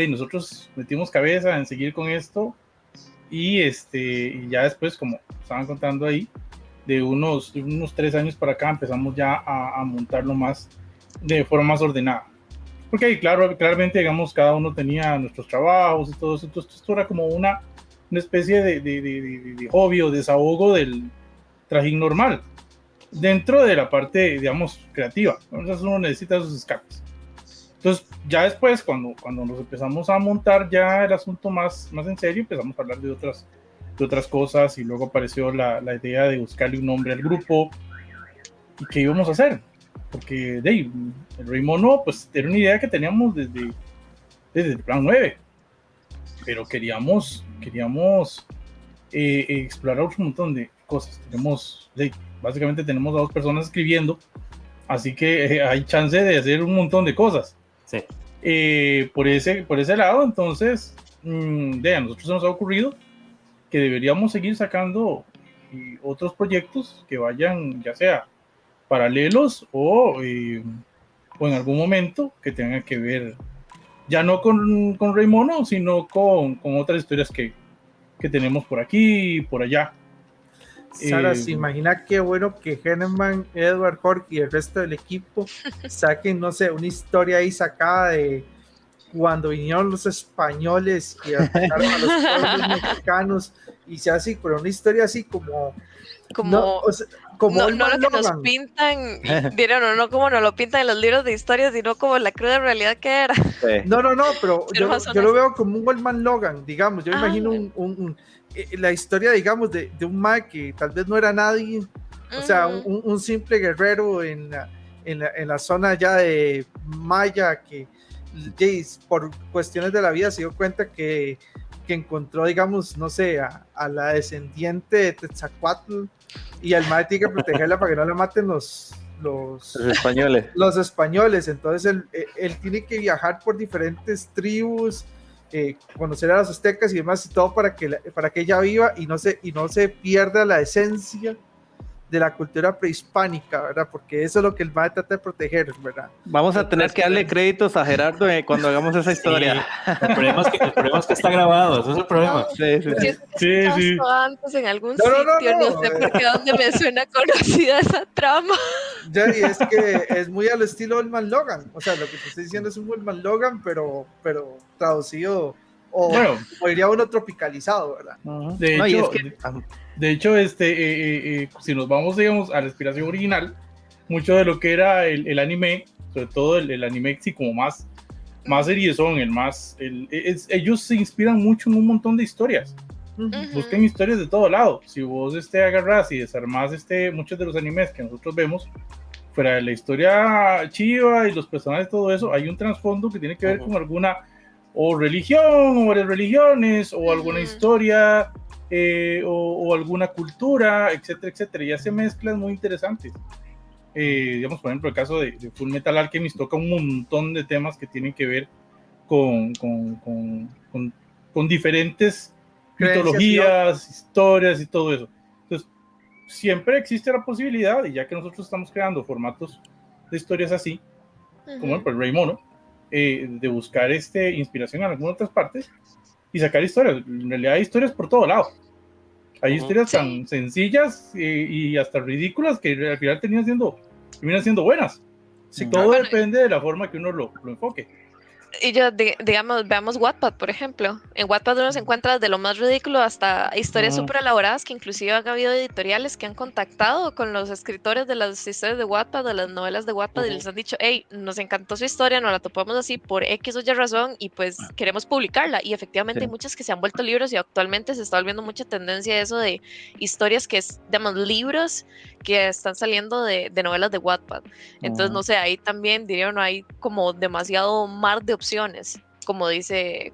nosotros metimos cabeza en seguir con esto y ya después, como estaban contando ahí, de unos 3 años para acá empezamos ya a montarlo más de forma más ordenada, porque ahí claramente, digamos, cada uno tenía nuestros trabajos y todo eso. Entonces esto era como una especie de hobby o desahogo del trajín normal dentro de la parte, digamos, creativa. Entonces uno necesita sus escapes. Entonces ya después, cuando nos empezamos a montar ya el asunto más en serio, empezamos a hablar de otras cosas, y luego apareció la idea de buscarle un nombre al grupo y qué íbamos a hacer, porque el Rey Mono pues era una idea que teníamos desde el Plan 9, pero queríamos explorar un montón de cosas. Básicamente tenemos a 2 personas escribiendo, así que hay chance de hacer un montón de cosas. Sí. Por ese lado, entonces, a nosotros se nos ha ocurrido que deberíamos seguir sacando otros proyectos que vayan, ya sea paralelos o en algún momento que tengan que ver ya no con Rey Mono, sino con otras historias que tenemos por aquí y por allá. Sara, ¿se imagina qué bueno que Herman, Edward, Jorge y el resto del equipo saquen, no sé, una historia ahí sacada de cuando vinieron los españoles y atacaron a los pueblos mexicanos, y sea así, pero una historia así como no lo que nos pintan, no como nos lo pintan en los libros de historia, sino como la cruda realidad que era. No, pero yo lo veo como un Old Logan, digamos. Yo me imagino la historia, digamos, de un Mike que tal vez no era nadie, o sea, un simple guerrero en la zona ya de Maya, que por cuestiones de la vida se dio cuenta que encontró, digamos, no sé, a la descendiente de Tetzacuatl, y al Mike tiene que protegerla para que no la maten los españoles. Los españoles. Entonces él tiene que viajar por diferentes tribus, conocer a los aztecas y demás, y todo para que ella viva y no se pierda la esencia de la cultura prehispánica, ¿verdad? Porque eso es lo que el MAE trata de proteger, ¿verdad? Vamos a tener que darle créditos a Gerardo cuando hagamos esa historia. Sí. El problema es que está grabado, ese es el problema. Sí. Antes en algún sitio, no sé por qué, donde me suena conocida esa trama. Ya, y es que es muy al estilo Old Man Logan, o sea, lo que te estoy diciendo es un Old Man Logan, pero traducido o, Bueno. o diría uno tropicalizado, ¿verdad? De No, y hecho, es que, de hecho, si nos vamos, digamos, a la inspiración original, mucho de lo que era el anime, sobre todo el anime, sí, como más seriezón, ellos se inspiran mucho en un montón de historias. Buscan historias de todo lado. Si vos agarrás y desarmás muchos de los animes que nosotros vemos, fuera de la historia chiva y los personajes, todo eso, hay un trasfondo que tiene que ver con alguna o religión o varias religiones o alguna historia o alguna cultura, etcétera, etcétera. Y hace mezclas muy interesantes. Digamos, por ejemplo, el caso de Full Metal Alchemist toca un montón de temas que tienen que ver con diferentes mitologías, historias y todo eso. Entonces, siempre existe la posibilidad, y ya que nosotros estamos creando formatos de historias así, como el Rey Mono, de buscar inspiración en algunas otras partes y sacar historias. En realidad hay historias por todo lado. Hay historias tan sencillas y hasta ridículas que al final terminan siendo buenas. Sí, todo depende de la forma que uno lo enfoque. Y yo, digamos, veamos Wattpad, por ejemplo. En Wattpad uno se encuentra desde lo más ridículo hasta historias súper elaboradas, que inclusive han habido editoriales que han contactado con los escritores de las historias de Wattpad, de las novelas de Wattpad, y les han dicho, hey, nos encantó su historia, nos la topamos así por X o Y razón, y pues queremos publicarla. Y efectivamente hay muchas que se han vuelto libros, y actualmente se está volviendo mucha tendencia a eso de historias que, digamos, libros que están saliendo de novelas de Wattpad. Entonces, no sé, ahí también diría uno, hay como demasiado mar de opciones, como dice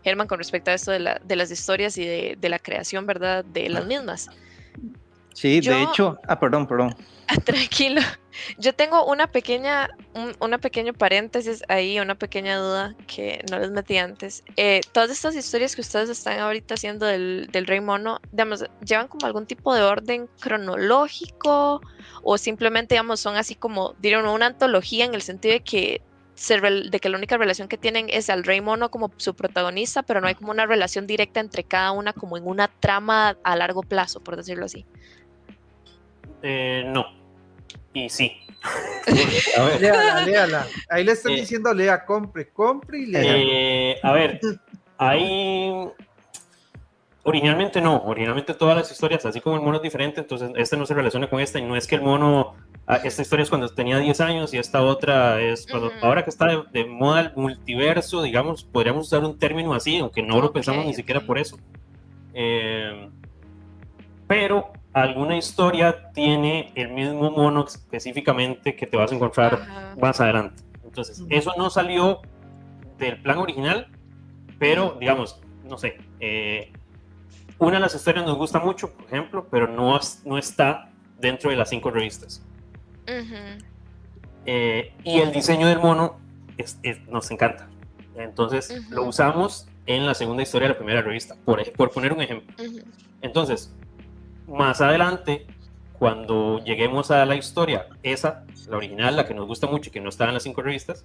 Germán, con respecto a esto de las historias y de la creación, ¿verdad? De las mismas. Sí, de hecho, perdón. Tranquilo. Yo tengo una pequeña paréntesis ahí, una pequeña duda que no les metí antes. Todas estas historias que ustedes están ahorita haciendo del Rey Mono, digamos, ¿llevan como algún tipo de orden cronológico o simplemente, digamos, son así como, dirían, una antología en el sentido de que la única relación que tienen es al Rey Mono como su protagonista, pero no hay como una relación directa entre cada una como en una trama a largo plazo, por decirlo así? No. Y sí. A ver. Léala. Ahí le están diciendo, lea, compre y lea. A ver, hay... Originalmente todas las historias, así como el mono es diferente, entonces este no se relaciona con esta, y no es que el mono, esta historia es cuando tenía 10 años y esta otra es cuando, ahora que está de moda el multiverso, digamos, podríamos usar un término así, aunque no lo pensamos ni siquiera por eso. Pero alguna historia tiene el mismo mono específicamente que te vas a encontrar más adelante. Entonces, eso no salió del plan original, pero digamos, no sé, una de las historias nos gusta mucho, por ejemplo, pero no está dentro de las 5 revistas. Y el diseño del mono nos encanta. Entonces, lo usamos en la segunda historia de la primera revista, por poner un ejemplo. Entonces, más adelante, cuando lleguemos a la historia, la original, la que nos gusta mucho y que no está en las 5 revistas,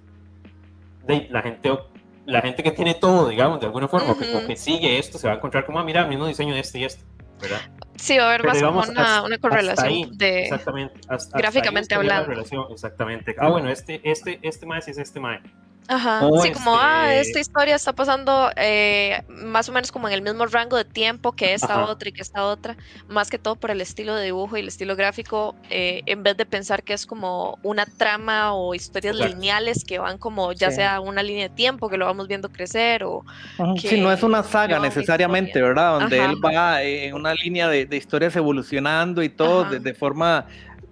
la gente que tiene todo, digamos, de alguna forma, o que sigue esto, se va a encontrar como, mira, el mismo diseño de este y este, ¿verdad? Sí, va a haber más como una correlación ahí, de... Exactamente. Gráficamente hablando. Exactamente. Bueno, este mae sí es este mae. Ajá, sí, como, esta historia está pasando más o menos como en el mismo rango de tiempo que esta otra y que esta otra, más que todo por el estilo de dibujo y el estilo gráfico, en vez de pensar que es como una trama o historias lineales que van como ya sea una línea de tiempo que lo vamos viendo crecer o... Sí, no es una saga necesariamente, ¿verdad? Donde él va en una línea de historias evolucionando y todo de forma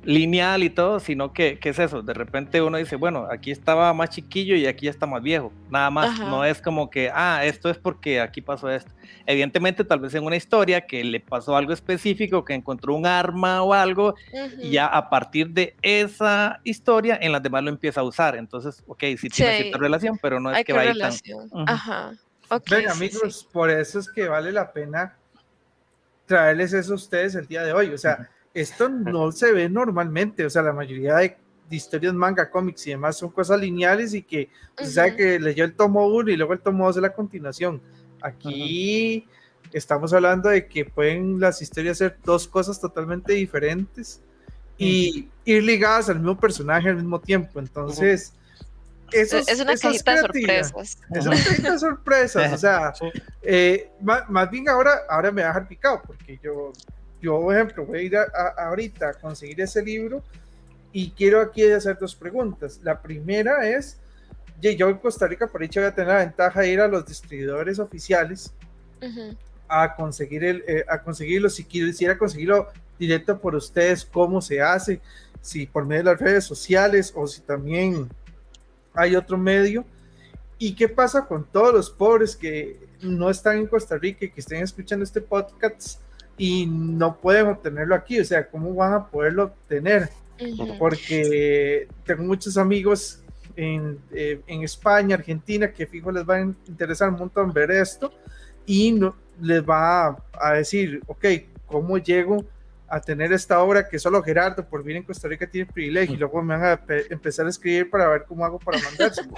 lineal y todo, sino que es eso, de repente uno dice, bueno, aquí estaba más chiquillo y aquí ya está más viejo, nada más. No es como que, esto es porque aquí pasó esto. Evidentemente, tal vez en una historia que le pasó algo específico, que encontró un arma o algo, y ya a partir de esa historia, en las demás lo empieza a usar. Entonces, sí tiene cierta relación, pero no es que vaya tan... Ven, amigos, por eso es que vale la pena traerles eso a ustedes el día de hoy. O sea, esto no se ve normalmente. O sea, la mayoría de historias, manga, cómics y demás son cosas lineales y que se sabe que leyó el tomo 1 y luego el tomo 2 es la continuación. Aquí estamos hablando de que pueden las historias ser dos cosas totalmente diferentes y ir ligadas al mismo personaje al mismo tiempo. Entonces, Es una cajita de sorpresas. Es una cajita de sorpresas, o sea, más bien ahora me va a dejar picado, porque yo por ejemplo, voy a ir ahorita a conseguir ese libro y quiero aquí hacer 2 preguntas. La primera es, yo en Costa Rica por dicho voy a tener la ventaja de ir a los distribuidores oficiales a conseguirlo, si quisiera conseguirlo directo por ustedes, cómo se hace, si por medio de las redes sociales o si también hay otro medio. ¿Y qué pasa con todos los pobres que no están en Costa Rica y que estén escuchando este podcast y no pueden obtenerlo aquí? O sea, ¿cómo van a poderlo obtener? Porque tengo muchos amigos en España, Argentina, que fijo les va a interesar un montón ver esto y no, les va a decir, ok, ¿cómo llego a tener esta obra que solo Gerardo por vivir en Costa Rica tiene privilegio? Y luego me van a empezar a escribir para ver cómo hago para mandárselo.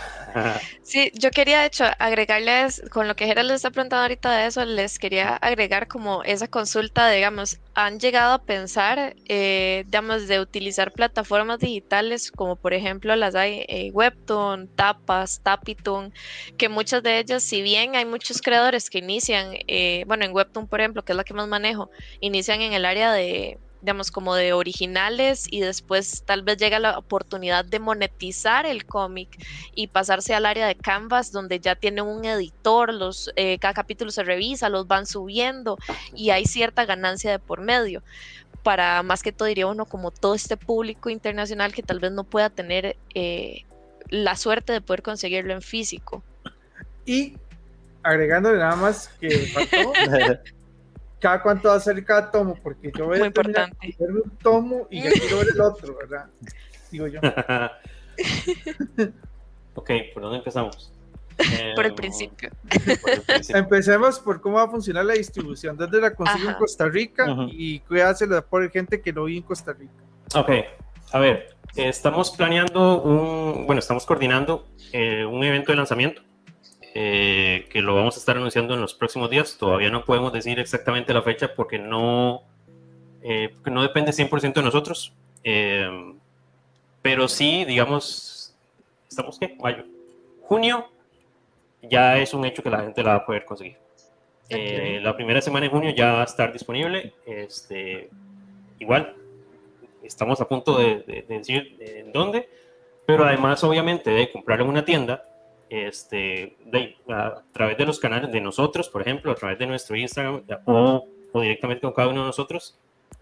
Sí, yo quería de hecho agregarles, con lo que Gerardo les está preguntando ahorita de eso, les quería agregar como esa consulta, digamos, han llegado a pensar, digamos, de utilizar plataformas digitales como por ejemplo las hay Webtoon, Tapas, Tapitoon, que muchas de ellas, si bien hay muchos creadores que inician, bueno, en Webtoon por ejemplo, que es la que más manejo, inician en el área de, digamos, como de originales y después tal vez llega la oportunidad de monetizar el cómic y pasarse al área de Canvas donde ya tiene un editor, cada capítulo se revisa, los van subiendo y hay cierta ganancia de por medio para, más que todo diría uno, como todo este público internacional que tal vez no pueda tener la suerte de poder conseguirlo en físico. Y agregándole nada más que faltó, cada cuánto va a ser cada tomo, porque yo voy a terminar de ver un tomo y ya quiero ver el otro, ¿verdad? Digo yo. Ok, ¿por dónde empezamos? Por el principio. Empecemos por cómo va a funcionar la distribución. ¿Dónde la consigo en Costa Rica? Y cuídaselo por gente que no vive en Costa Rica. Ok, a ver, estamos planeando estamos coordinando un evento de lanzamiento que lo vamos a estar anunciando en los próximos días. Todavía no podemos decir exactamente la fecha porque no depende 100% de nosotros. Pero sí, digamos, ¿estamos qué? Mayo. Junio ya es un hecho que la gente la va a poder conseguir. La primera semana de junio ya va a estar disponible. Igual, estamos a punto de decir en dónde, pero además, obviamente, de comprar en una tienda, a través de los canales de nosotros, por ejemplo, a través de nuestro Instagram o directamente con cada uno de nosotros,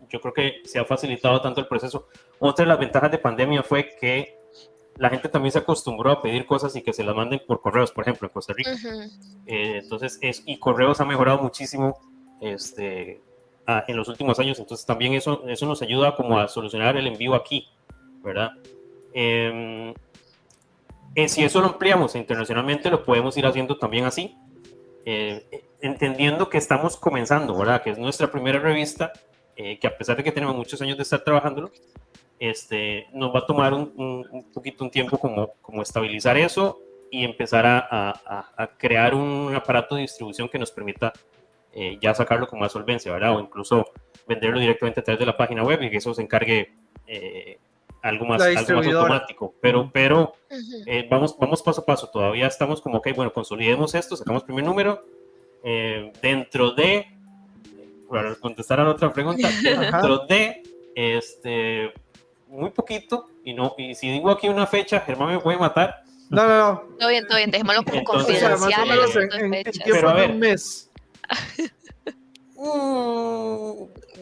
yo creo que se ha facilitado tanto el proceso. Otra de las ventajas de pandemia fue que la gente también se acostumbró a pedir cosas y que se las manden por correos, por ejemplo, en Costa Rica. Entonces, y correos ha mejorado muchísimo en los últimos años, entonces también eso nos ayuda como a solucionar el envío aquí, ¿verdad? Si eso lo ampliamos internacionalmente, lo podemos ir haciendo también así, entendiendo que estamos comenzando, ¿verdad? Que es nuestra primera revista, que a pesar de que tenemos muchos años de estar trabajándolo, nos va a tomar un tiempo como estabilizar eso y empezar a crear un aparato de distribución que nos permita ya sacarlo con más solvencia, ¿verdad? O incluso venderlo directamente a través de la página web y que eso se encargue algo más automático. Pero vamos paso a paso. Todavía estamos como, ok, bueno, consolidemos esto, sacamos el primer número. Dentro de, para contestar a la otra pregunta, dentro de muy poquito, y si digo aquí una fecha, Germán me puede matar. No. Todo bien, dejémoslo como Entonces, confidencial. en tiempo de un mes.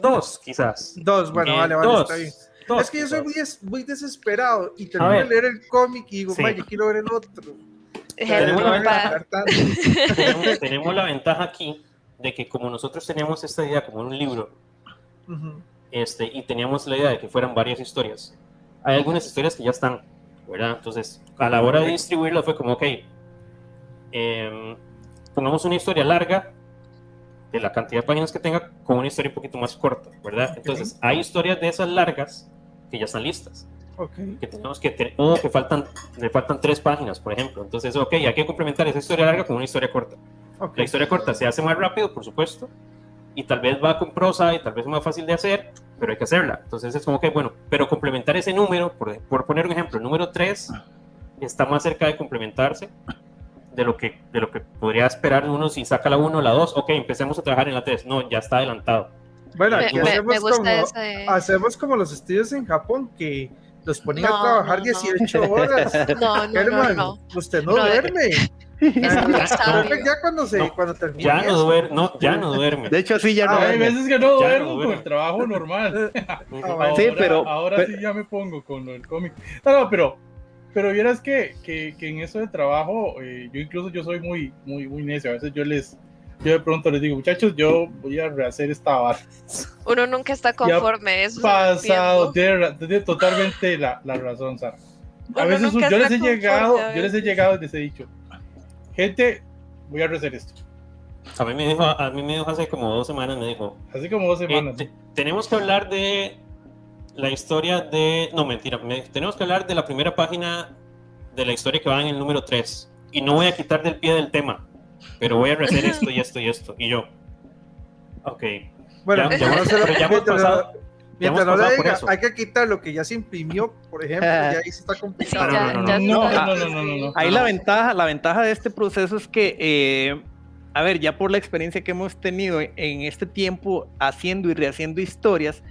2, quizás. 2, bueno, vale, está bien. Es que yo soy muy desesperado y termino de leer el cómic y digo, yo quiero ver el otro. Tenemos la ventaja aquí de que como nosotros teníamos esta idea como un libro, y teníamos la idea de que fueran varias historias, hay algunas historias que ya están, ¿verdad? Entonces, a la hora de distribuirlo fue como, ok, pongamos una historia larga de la cantidad de páginas que tenga con una historia un poquito más corta, ¿verdad? Entonces, hay historias de esas largas que ya están listas. Que tenemos que le faltan 3 páginas, por ejemplo. Entonces, ok, hay que complementar esa historia larga con una historia corta. La historia corta se hace más rápido, por supuesto, y tal vez va con prosa y tal vez es más fácil de hacer, pero hay que hacerla. Entonces es como que, bueno, pero complementar ese número, por poner un ejemplo, el número 3 está más cerca de complementarse de lo que podría esperar uno si saca la 1 o la 2. Ok, empecemos a trabajar en la 3. No, ya está adelantado. Bueno, aquí me gusta ese... hacemos como los estudios en Japón que los ponían No, a trabajar no, 18 horas. No. Usted no No, duerme. sabio. Ya cuando termine Ya no eso. duerme. Ya no duerme. De hecho, sí, ya no. Hay veces que no Ya duermo no con duermo. el trabajo normal. bueno. Sí, pero- Ahora sí ya me pongo con el cómic. No, pero vieras que en eso de trabajo, yo soy muy necio. A veces yo de pronto les digo, muchachos, yo voy a rehacer esta vara. Uno nunca está conforme, eso Pasado, se lo entiendo. tiene totalmente la razón, Sara. A Uno veces nunca yo les está he conforme llegado, a y les he dicho, gente, voy a rehacer esto. A mí me dijo hace como 2 semanas, me dijo, Así como 2 semanas. tenemos que hablar de la historia de... No, mentira. Tenemos que hablar de la primera página de la historia que va en el número 3. Y no voy a quitar del pie del tema, pero voy a rehacer esto y esto y esto. Y yo, ok. Bueno, Ya hemos pasado... mientras no pasado le por diga, eso. hay que quitar lo que ya se imprimió, por ejemplo, ya ahí se está complicado. Sí, ya No. Ahí la ventaja de este proceso es que, a ver, ya por la experiencia que hemos tenido en este tiempo haciendo y rehaciendo historias,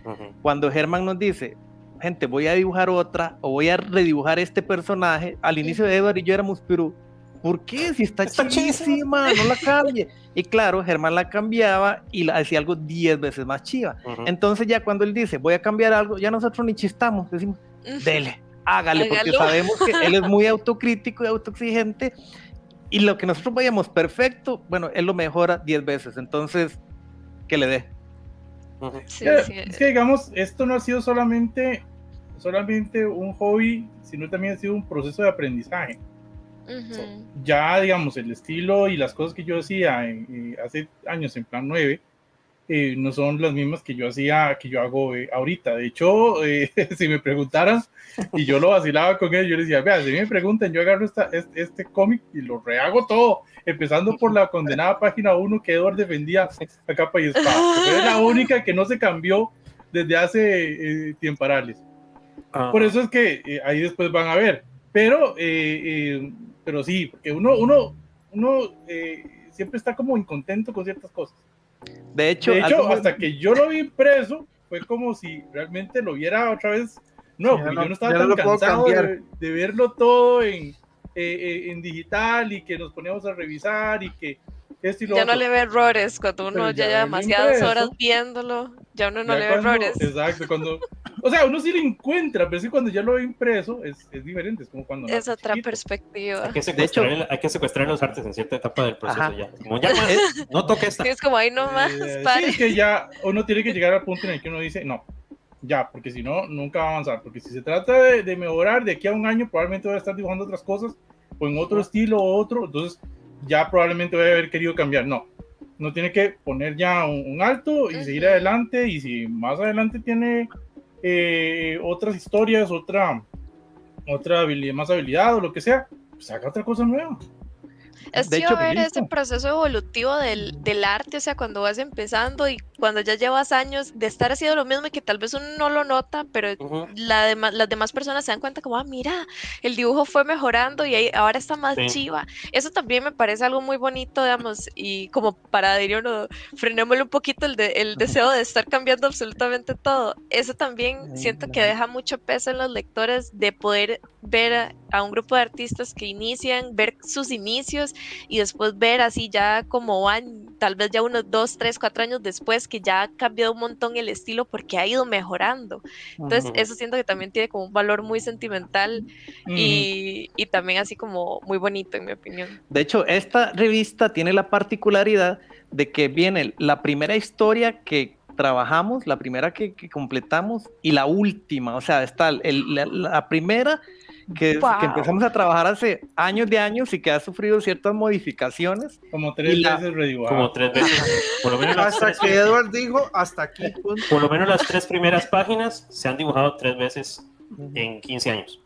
cuando Germán nos dice, gente, voy a dibujar otra o voy a redibujar este personaje, al inicio de Edward y yo éramos, pero ¿por qué? Si está chidísima, no la cambie. Y claro, Germán la cambiaba y la hacía algo 10 veces más chiva. Entonces ya cuando él dice, voy a cambiar algo, ya nosotros ni chistamos, decimos, dele, hágale, porque sabemos que él es muy autocrítico y autoexigente, y lo que nosotros vayamos perfecto, bueno, él lo mejora 10 veces, entonces, que le dé. Sí, Es que digamos, esto no ha sido solamente un hobby, sino también ha sido un proceso de aprendizaje. Ya, digamos, el estilo y las cosas que yo hacía hace años en Plan 9 no son las mismas que yo hago ahorita. De hecho, si me preguntaran, y yo lo vacilaba con él, yo le decía, vea, si me preguntan, yo agarro este cómic y lo rehago todo, empezando por la condenada página 1 que Edward defendía a capa y espada. Es la única que no se cambió desde hace tiemporales. Por eso es que ahí después van a ver. Pero sí, porque uno siempre está como incontento con ciertas cosas. De hecho hasta que yo lo vi impreso, fue como si realmente lo viera otra vez. No, porque yo no estaba tan cansado de verlo todo en digital y que nos poníamos a revisar y que esto y lo ya otro. no le ve errores cuando uno ya lleva demasiadas horas viéndolo, ya uno no le ve errores. Exacto, o sea, uno sí lo encuentra, pero sí cuando ya lo ve impreso es diferente, es como cuando es otra perspectiva. Hay que secuestrar los artes en cierta etapa del proceso. Ya. Como ya no toque esta. Es como ahí nomás. Sí, es que ya uno tiene que llegar al punto en el que uno dice, no, ya, porque si no, nunca va a avanzar. Porque si se trata de mejorar de aquí a un año, probablemente voy a estar dibujando otras cosas, o en otro estilo o otro, entonces ya probablemente voy a haber querido cambiar. No tiene que poner ya un alto y seguir adelante, y si más adelante tiene otras historias, otra habilidad, más habilidad o lo que sea, pues haga otra cosa nueva. Es chido ver ese proceso evolutivo del arte, o sea, cuando vas empezando y cuando ya llevas años de estar haciendo lo mismo y que tal vez uno no lo nota, pero las demás personas se dan cuenta como, mira, el dibujo fue mejorando y ahora está más chiva. Eso también me parece algo muy bonito, digamos, y como para decir uno, frenémosle un poquito el deseo de estar cambiando absolutamente todo. Eso también siento que deja mucho peso en los lectores de poder ver a un grupo de artistas que inician, ver sus inicios y después ver así ya como van, tal vez ya unos 2, 3, 4 años después, que ya ha cambiado un montón el estilo porque ha ido mejorando. Entonces eso siento que también tiene como un valor muy sentimental y también así como muy bonito, en mi opinión. De hecho, esta revista tiene la particularidad de que viene la primera historia que trabajamos, la primera que completamos y la última, o sea, está la primera que empezamos a trabajar hace años y que ha sufrido ciertas modificaciones. Como 3 veces redibujado. Como 3 veces. Por lo menos hasta que Edward dijo, hasta aquí. Por lo menos las 3 primeras páginas se han dibujado 3 veces en 15 años.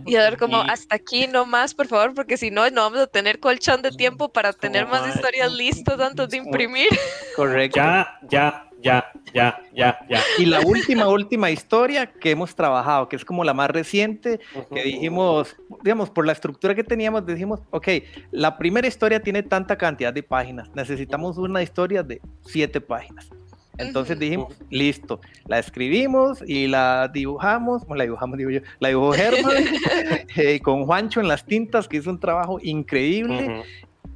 Y a ver como hasta aquí no más, por favor, porque si no vamos a tener colchón de tiempo para tener más historias listas antes de imprimir. Correcto. Ya ya. Y la última historia que hemos trabajado, que es como la más reciente, que dijimos, digamos, por la estructura que teníamos, dijimos, ok, la primera historia tiene tanta cantidad de páginas, necesitamos una historia de 7 páginas. Entonces dijimos, listo, la escribimos y la dibujamos, digo yo, la dibujó Germán con Juancho en las tintas, que hizo un trabajo increíble,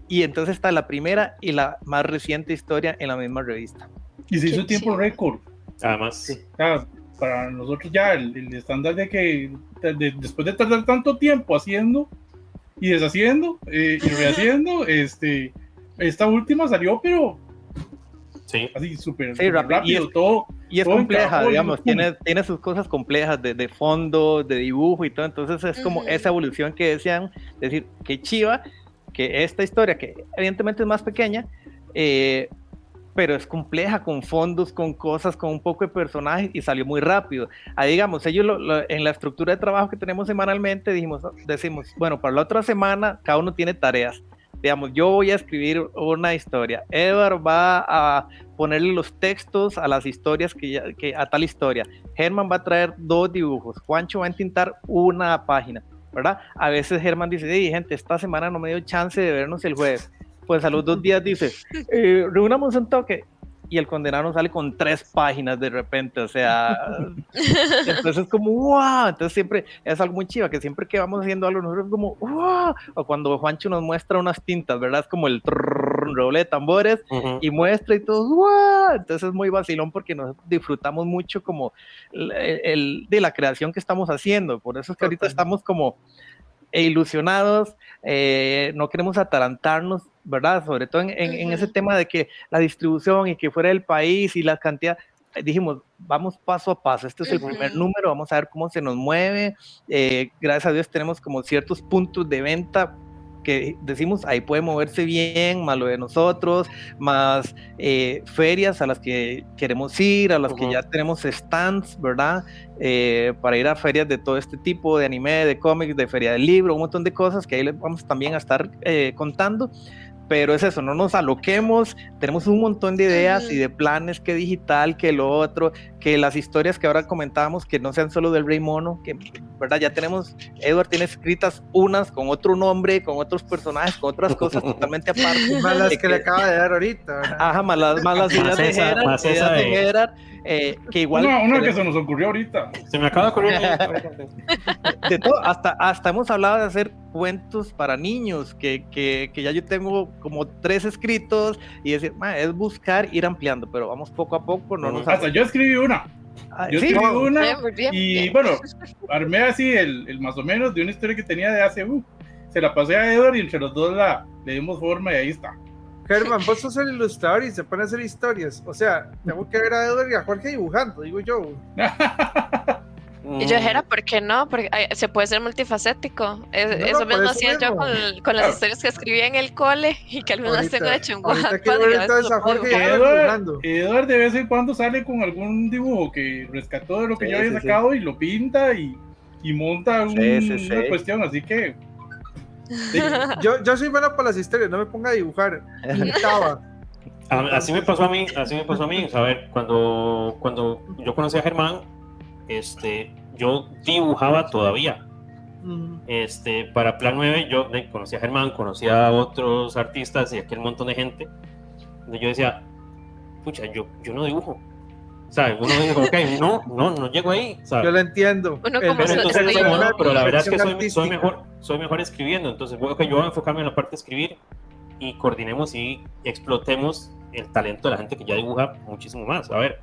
y entonces está la primera y la más reciente historia en la misma revista. Y se hizo tiempo récord. Además, sí. Para nosotros ya el estándar de que después de tardar tanto tiempo haciendo y deshaciendo y rehaciendo, esta última salió, pero sí, así súper rápido, todo. Y es todo compleja, digamos, tiene sus cosas complejas de fondo, de dibujo y todo, entonces es como esa evolución que decían, decir, qué chiva, que esta historia, que evidentemente es más pequeña, pero es compleja, con fondos, con cosas, con un poco de personajes, y salió muy rápido. Ahí, digamos, ellos en la estructura de trabajo que tenemos semanalmente, decimos, bueno, para la otra semana cada uno tiene tareas. Digamos, yo voy a escribir una historia, Edward va a ponerle los textos a las historias, a tal historia, Germán va a traer 2 dibujos, Juancho va a entintar una página, ¿verdad? A veces Germán dice, hey, gente, esta semana no me dio chance de vernos el jueves, pues a los 2 días dice, reunamos un toque, y el condenado sale con 3 páginas de repente, o sea, entonces es como, wow, entonces siempre es algo muy chiva, que siempre que vamos haciendo algo, nosotros como, wow, o cuando Juancho nos muestra unas tintas, ¿verdad? Es como el roble de tambores, y muestra y todo, wow, entonces es muy vacilón porque nos disfrutamos mucho como de la creación que estamos haciendo, por eso es que ahorita estamos como ilusionados, no queremos atarantarnos, ¿verdad? Sobre todo en ese tema de que la distribución y que fuera del país y la cantidad, dijimos, vamos paso a paso, este es el primer número, vamos a ver cómo se nos mueve, gracias a Dios tenemos como ciertos puntos de venta que decimos, ahí puede moverse bien, más lo de nosotros, más ferias a las que queremos ir, a las que ya tenemos stands, ¿verdad? Para ir a ferias de todo este tipo, de anime, de cómics, de feria del libro, un montón de cosas que ahí les vamos también a estar contando. Pero es eso, no nos aloquemos, tenemos un montón de ideas y de planes, que digital, que lo otro, que las historias que ahora comentábamos, que no sean solo del Rey Mono, que, ¿verdad? Ya tenemos, Edward tiene escritas unas con otro nombre, con otros personajes, con otras cosas totalmente aparte. Más las que le acaba de dar ahorita, ¿verdad? Ajá, más las ideas de Gerard, que igual... Una que se nos ocurrió ahorita. Se me acaba de ocurrir. De todo, hasta hemos hablado de hacer cuentos para niños, que ya yo tengo como 3 escritos, y decir, es buscar, ir ampliando, pero vamos poco a poco, no nos... Hasta yo escribí una. Y bueno, armé así el más o menos de una historia que tenía de hace, se la pasé a Edward y entre los dos le dimos forma y ahí está. Germán, vos sos el ilustrador y se pone a hacer historias, o sea, tengo que ver a Edward y a Jorge dibujando, digo yo. Y yo dijera, ¿por qué no? Porque se puede ser multifacético. Eso mismo hacía yo con las historias que escribía en el cole y que algunas tengo hecho en Wattpad. Edward de vez en cuando sale con algún dibujo que rescató de lo que yo había sacado y lo pinta y monta una cuestión, así que... Sí. Yo soy bueno para las historias, no me ponga a dibujar. Pintaba. Así me pasó a mí. A ver, cuando yo conocí a Germán, yo dibujaba todavía. Para Plan 9 yo conocí a Germán, conocí a otros artistas y aquel montón de gente. Entonces yo decía, pucha, yo no dibujo, ¿sabes? Uno dice, ok, no llego ahí, ¿sabes? Yo lo entiendo. Pero la verdad es que soy mejor escribiendo. Entonces, yo voy a enfocarme en la parte de escribir y coordinemos y explotemos el talento de la gente que ya dibuja muchísimo más. A ver,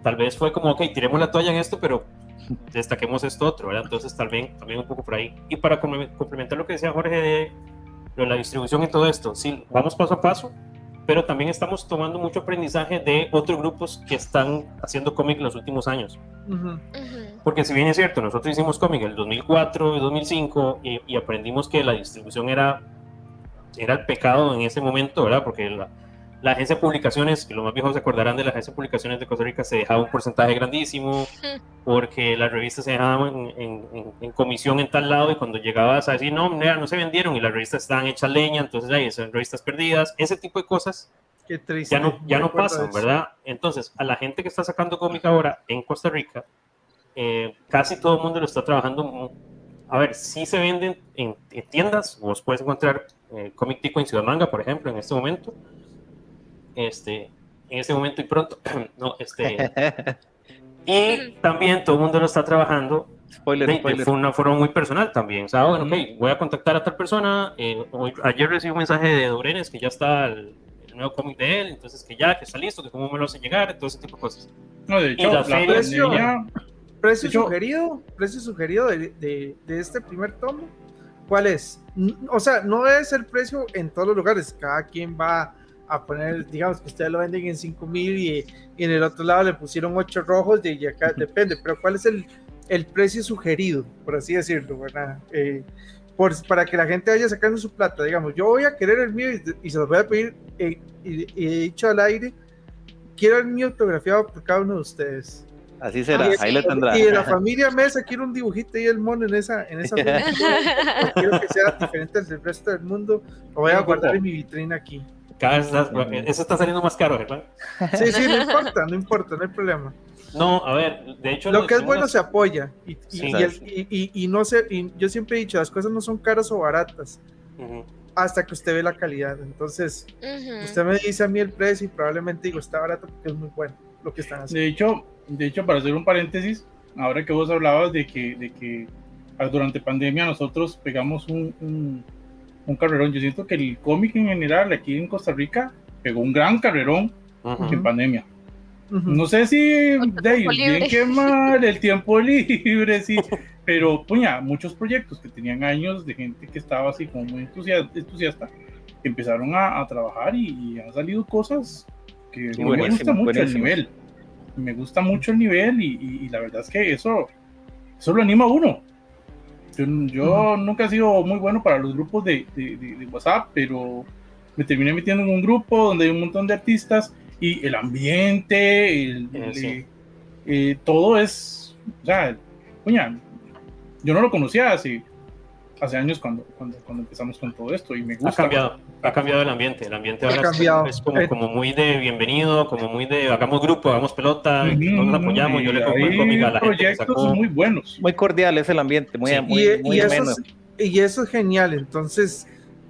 tal vez fue como, ok, tiremos la toalla en esto, pero destaquemos esto otro, ¿verdad? Entonces también un poco por ahí. Y para complementar lo que decía Jorge de la distribución y todo esto, sí, vamos paso a paso, pero también estamos tomando mucho aprendizaje de otros grupos que están haciendo cómic en los últimos años. Porque si bien es cierto, nosotros hicimos cómic en el 2004 y 2005 y aprendimos que la distribución era el pecado en ese momento, ¿verdad? Porque la agencia de publicaciones, que los más viejos se acordarán de la agencia de publicaciones de Costa Rica, se dejaba un porcentaje grandísimo, porque las revistas se dejaban en comisión en tal lado, y cuando llegabas a decir, no se vendieron, y las revistas estaban hechas leña, entonces ahí son revistas perdidas, ese tipo de cosas Qué triste. ya no pasan, ¿verdad? Entonces, a la gente que está sacando cómic ahora en Costa Rica, casi todo el mundo lo está trabajando. A ver, sí se venden en tiendas, vos puedes encontrar Cómic Tico en Ciudad Manga, por ejemplo, en este momento. En ese momento y pronto. No, y también todo el mundo lo está trabajando Spoiler. fue una forma muy personal también. O sea, bueno, ok, voy a contactar a tal persona. Ayer recibí un mensaje de Dorenes que ya está el nuevo cómic de él, entonces que está listo, que cómo me lo hace llegar, todo ese tipo de cosas. No, de hecho, precio sugerido de este primer tomo, ¿cuál es? O sea, no es el precio en todos los lugares, cada quien va a poner, digamos que ustedes lo venden en 5,000 y en el otro lado le pusieron 8 rojos y acá depende, pero ¿cuál es el precio sugerido, por así decirlo, ¿verdad? Para que la gente vaya sacando su plata, digamos, yo voy a querer el mío y se los voy a pedir, y he dicho al aire, quiero el mío autografiado por cada uno de ustedes. Así será, ahí lo tendrá. Y de la familia Mesa quiero un dibujito y el mono en esa quiero que sea diferente del resto del mundo, lo voy a guardar en mi vitrina aquí. Cada vez eso está saliendo más caro, ¿verdad? Sí, no importa, no hay problema. No, a ver, de hecho... Lo que es bueno se apoya. Y no sé, y yo siempre he dicho, las cosas no son caras o baratas, hasta que usted ve la calidad. Entonces, usted me dice a mí el precio y probablemente digo, está barato porque es muy bueno lo que están haciendo. De hecho, para hacer un paréntesis, ahora que vos hablabas de que durante pandemia nosotros pegamos un carrerón, yo siento que el cómic en general aquí en Costa Rica pegó un gran carrerón en pandemia. No sé si bien que mal, el tiempo libre, sí, pero muchos proyectos que tenían años de gente que estaba así como muy entusiasta, que empezaron a trabajar y han salido cosas que me gusta mucho el nivel. Me gusta mucho el nivel y la verdad es que eso lo anima a uno. Yo nunca he sido muy bueno para los grupos de WhatsApp, pero me terminé metiendo en un grupo donde hay un montón de artistas y el ambiente, todo es, o sea, yo no lo conocía hace años cuando empezamos con todo esto y me gusta. Ha cambiado el ambiente ahora es como muy de bienvenido, como muy de hagamos grupo, hagamos pelota, nos apoyamos, yo le compro el cómic a la gente que sacó. Muy buenos. Muy cordial es el ambiente, muy ameno. Y eso es genial. Entonces,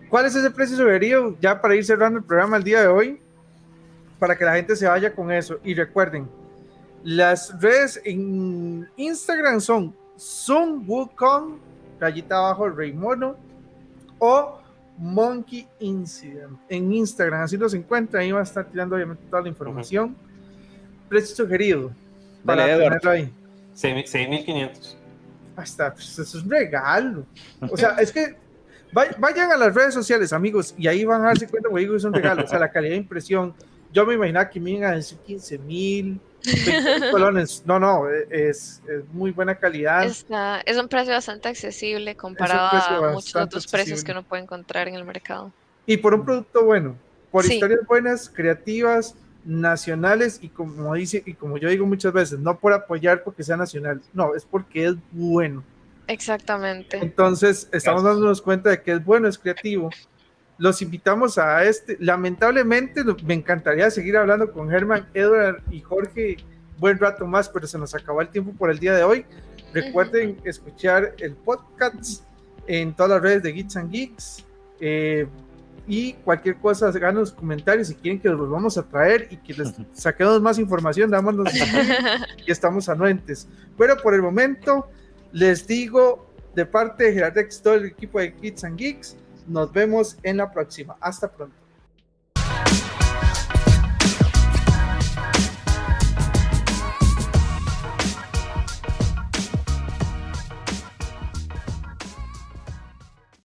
¿cuál es ese precio sugerido? Ya para ir cerrando el programa el día de hoy, para que la gente se vaya con eso. Y recuerden, las redes en Instagram son Sun Wukong, rayita abajo el Rey Mono, o Monkey Incident en Instagram, así los encuentran, ahí va a estar tirando obviamente toda la información. Precio sugerido para tenerlo ahí. 6,500. Ahí está, pues eso es un regalo. O sea, es que vayan a las redes sociales, amigos, y ahí van a darse cuenta que es un regalo. O sea, la calidad de impresión. Yo me imaginaba que me iban a decir 15,000, 20,000 colones. No, es muy buena calidad. Es un precio bastante accesible comparado a muchos otros precios que uno puede encontrar en el mercado. Y por un producto bueno, por historias buenas, creativas, nacionales, y como yo digo muchas veces, no por apoyar porque sea nacional, no, es porque es bueno. Exactamente. Entonces, estamos dándonos cuenta de que es bueno, es creativo. Los invitamos a lamentablemente me encantaría seguir hablando con Germán, Edward y Jorge buen rato más, pero se nos acabó el tiempo por el día de hoy. Recuerden escuchar el podcast en todas las redes de Geeks and Geeks, y cualquier cosa hagan los comentarios si quieren que los vamos a traer y que les saquemos más información, dámonos y estamos anuentes. Pero por el momento les digo, de parte de Gerardex, todo el equipo de Geeks and Geeks, nos vemos en la próxima. Hasta pronto.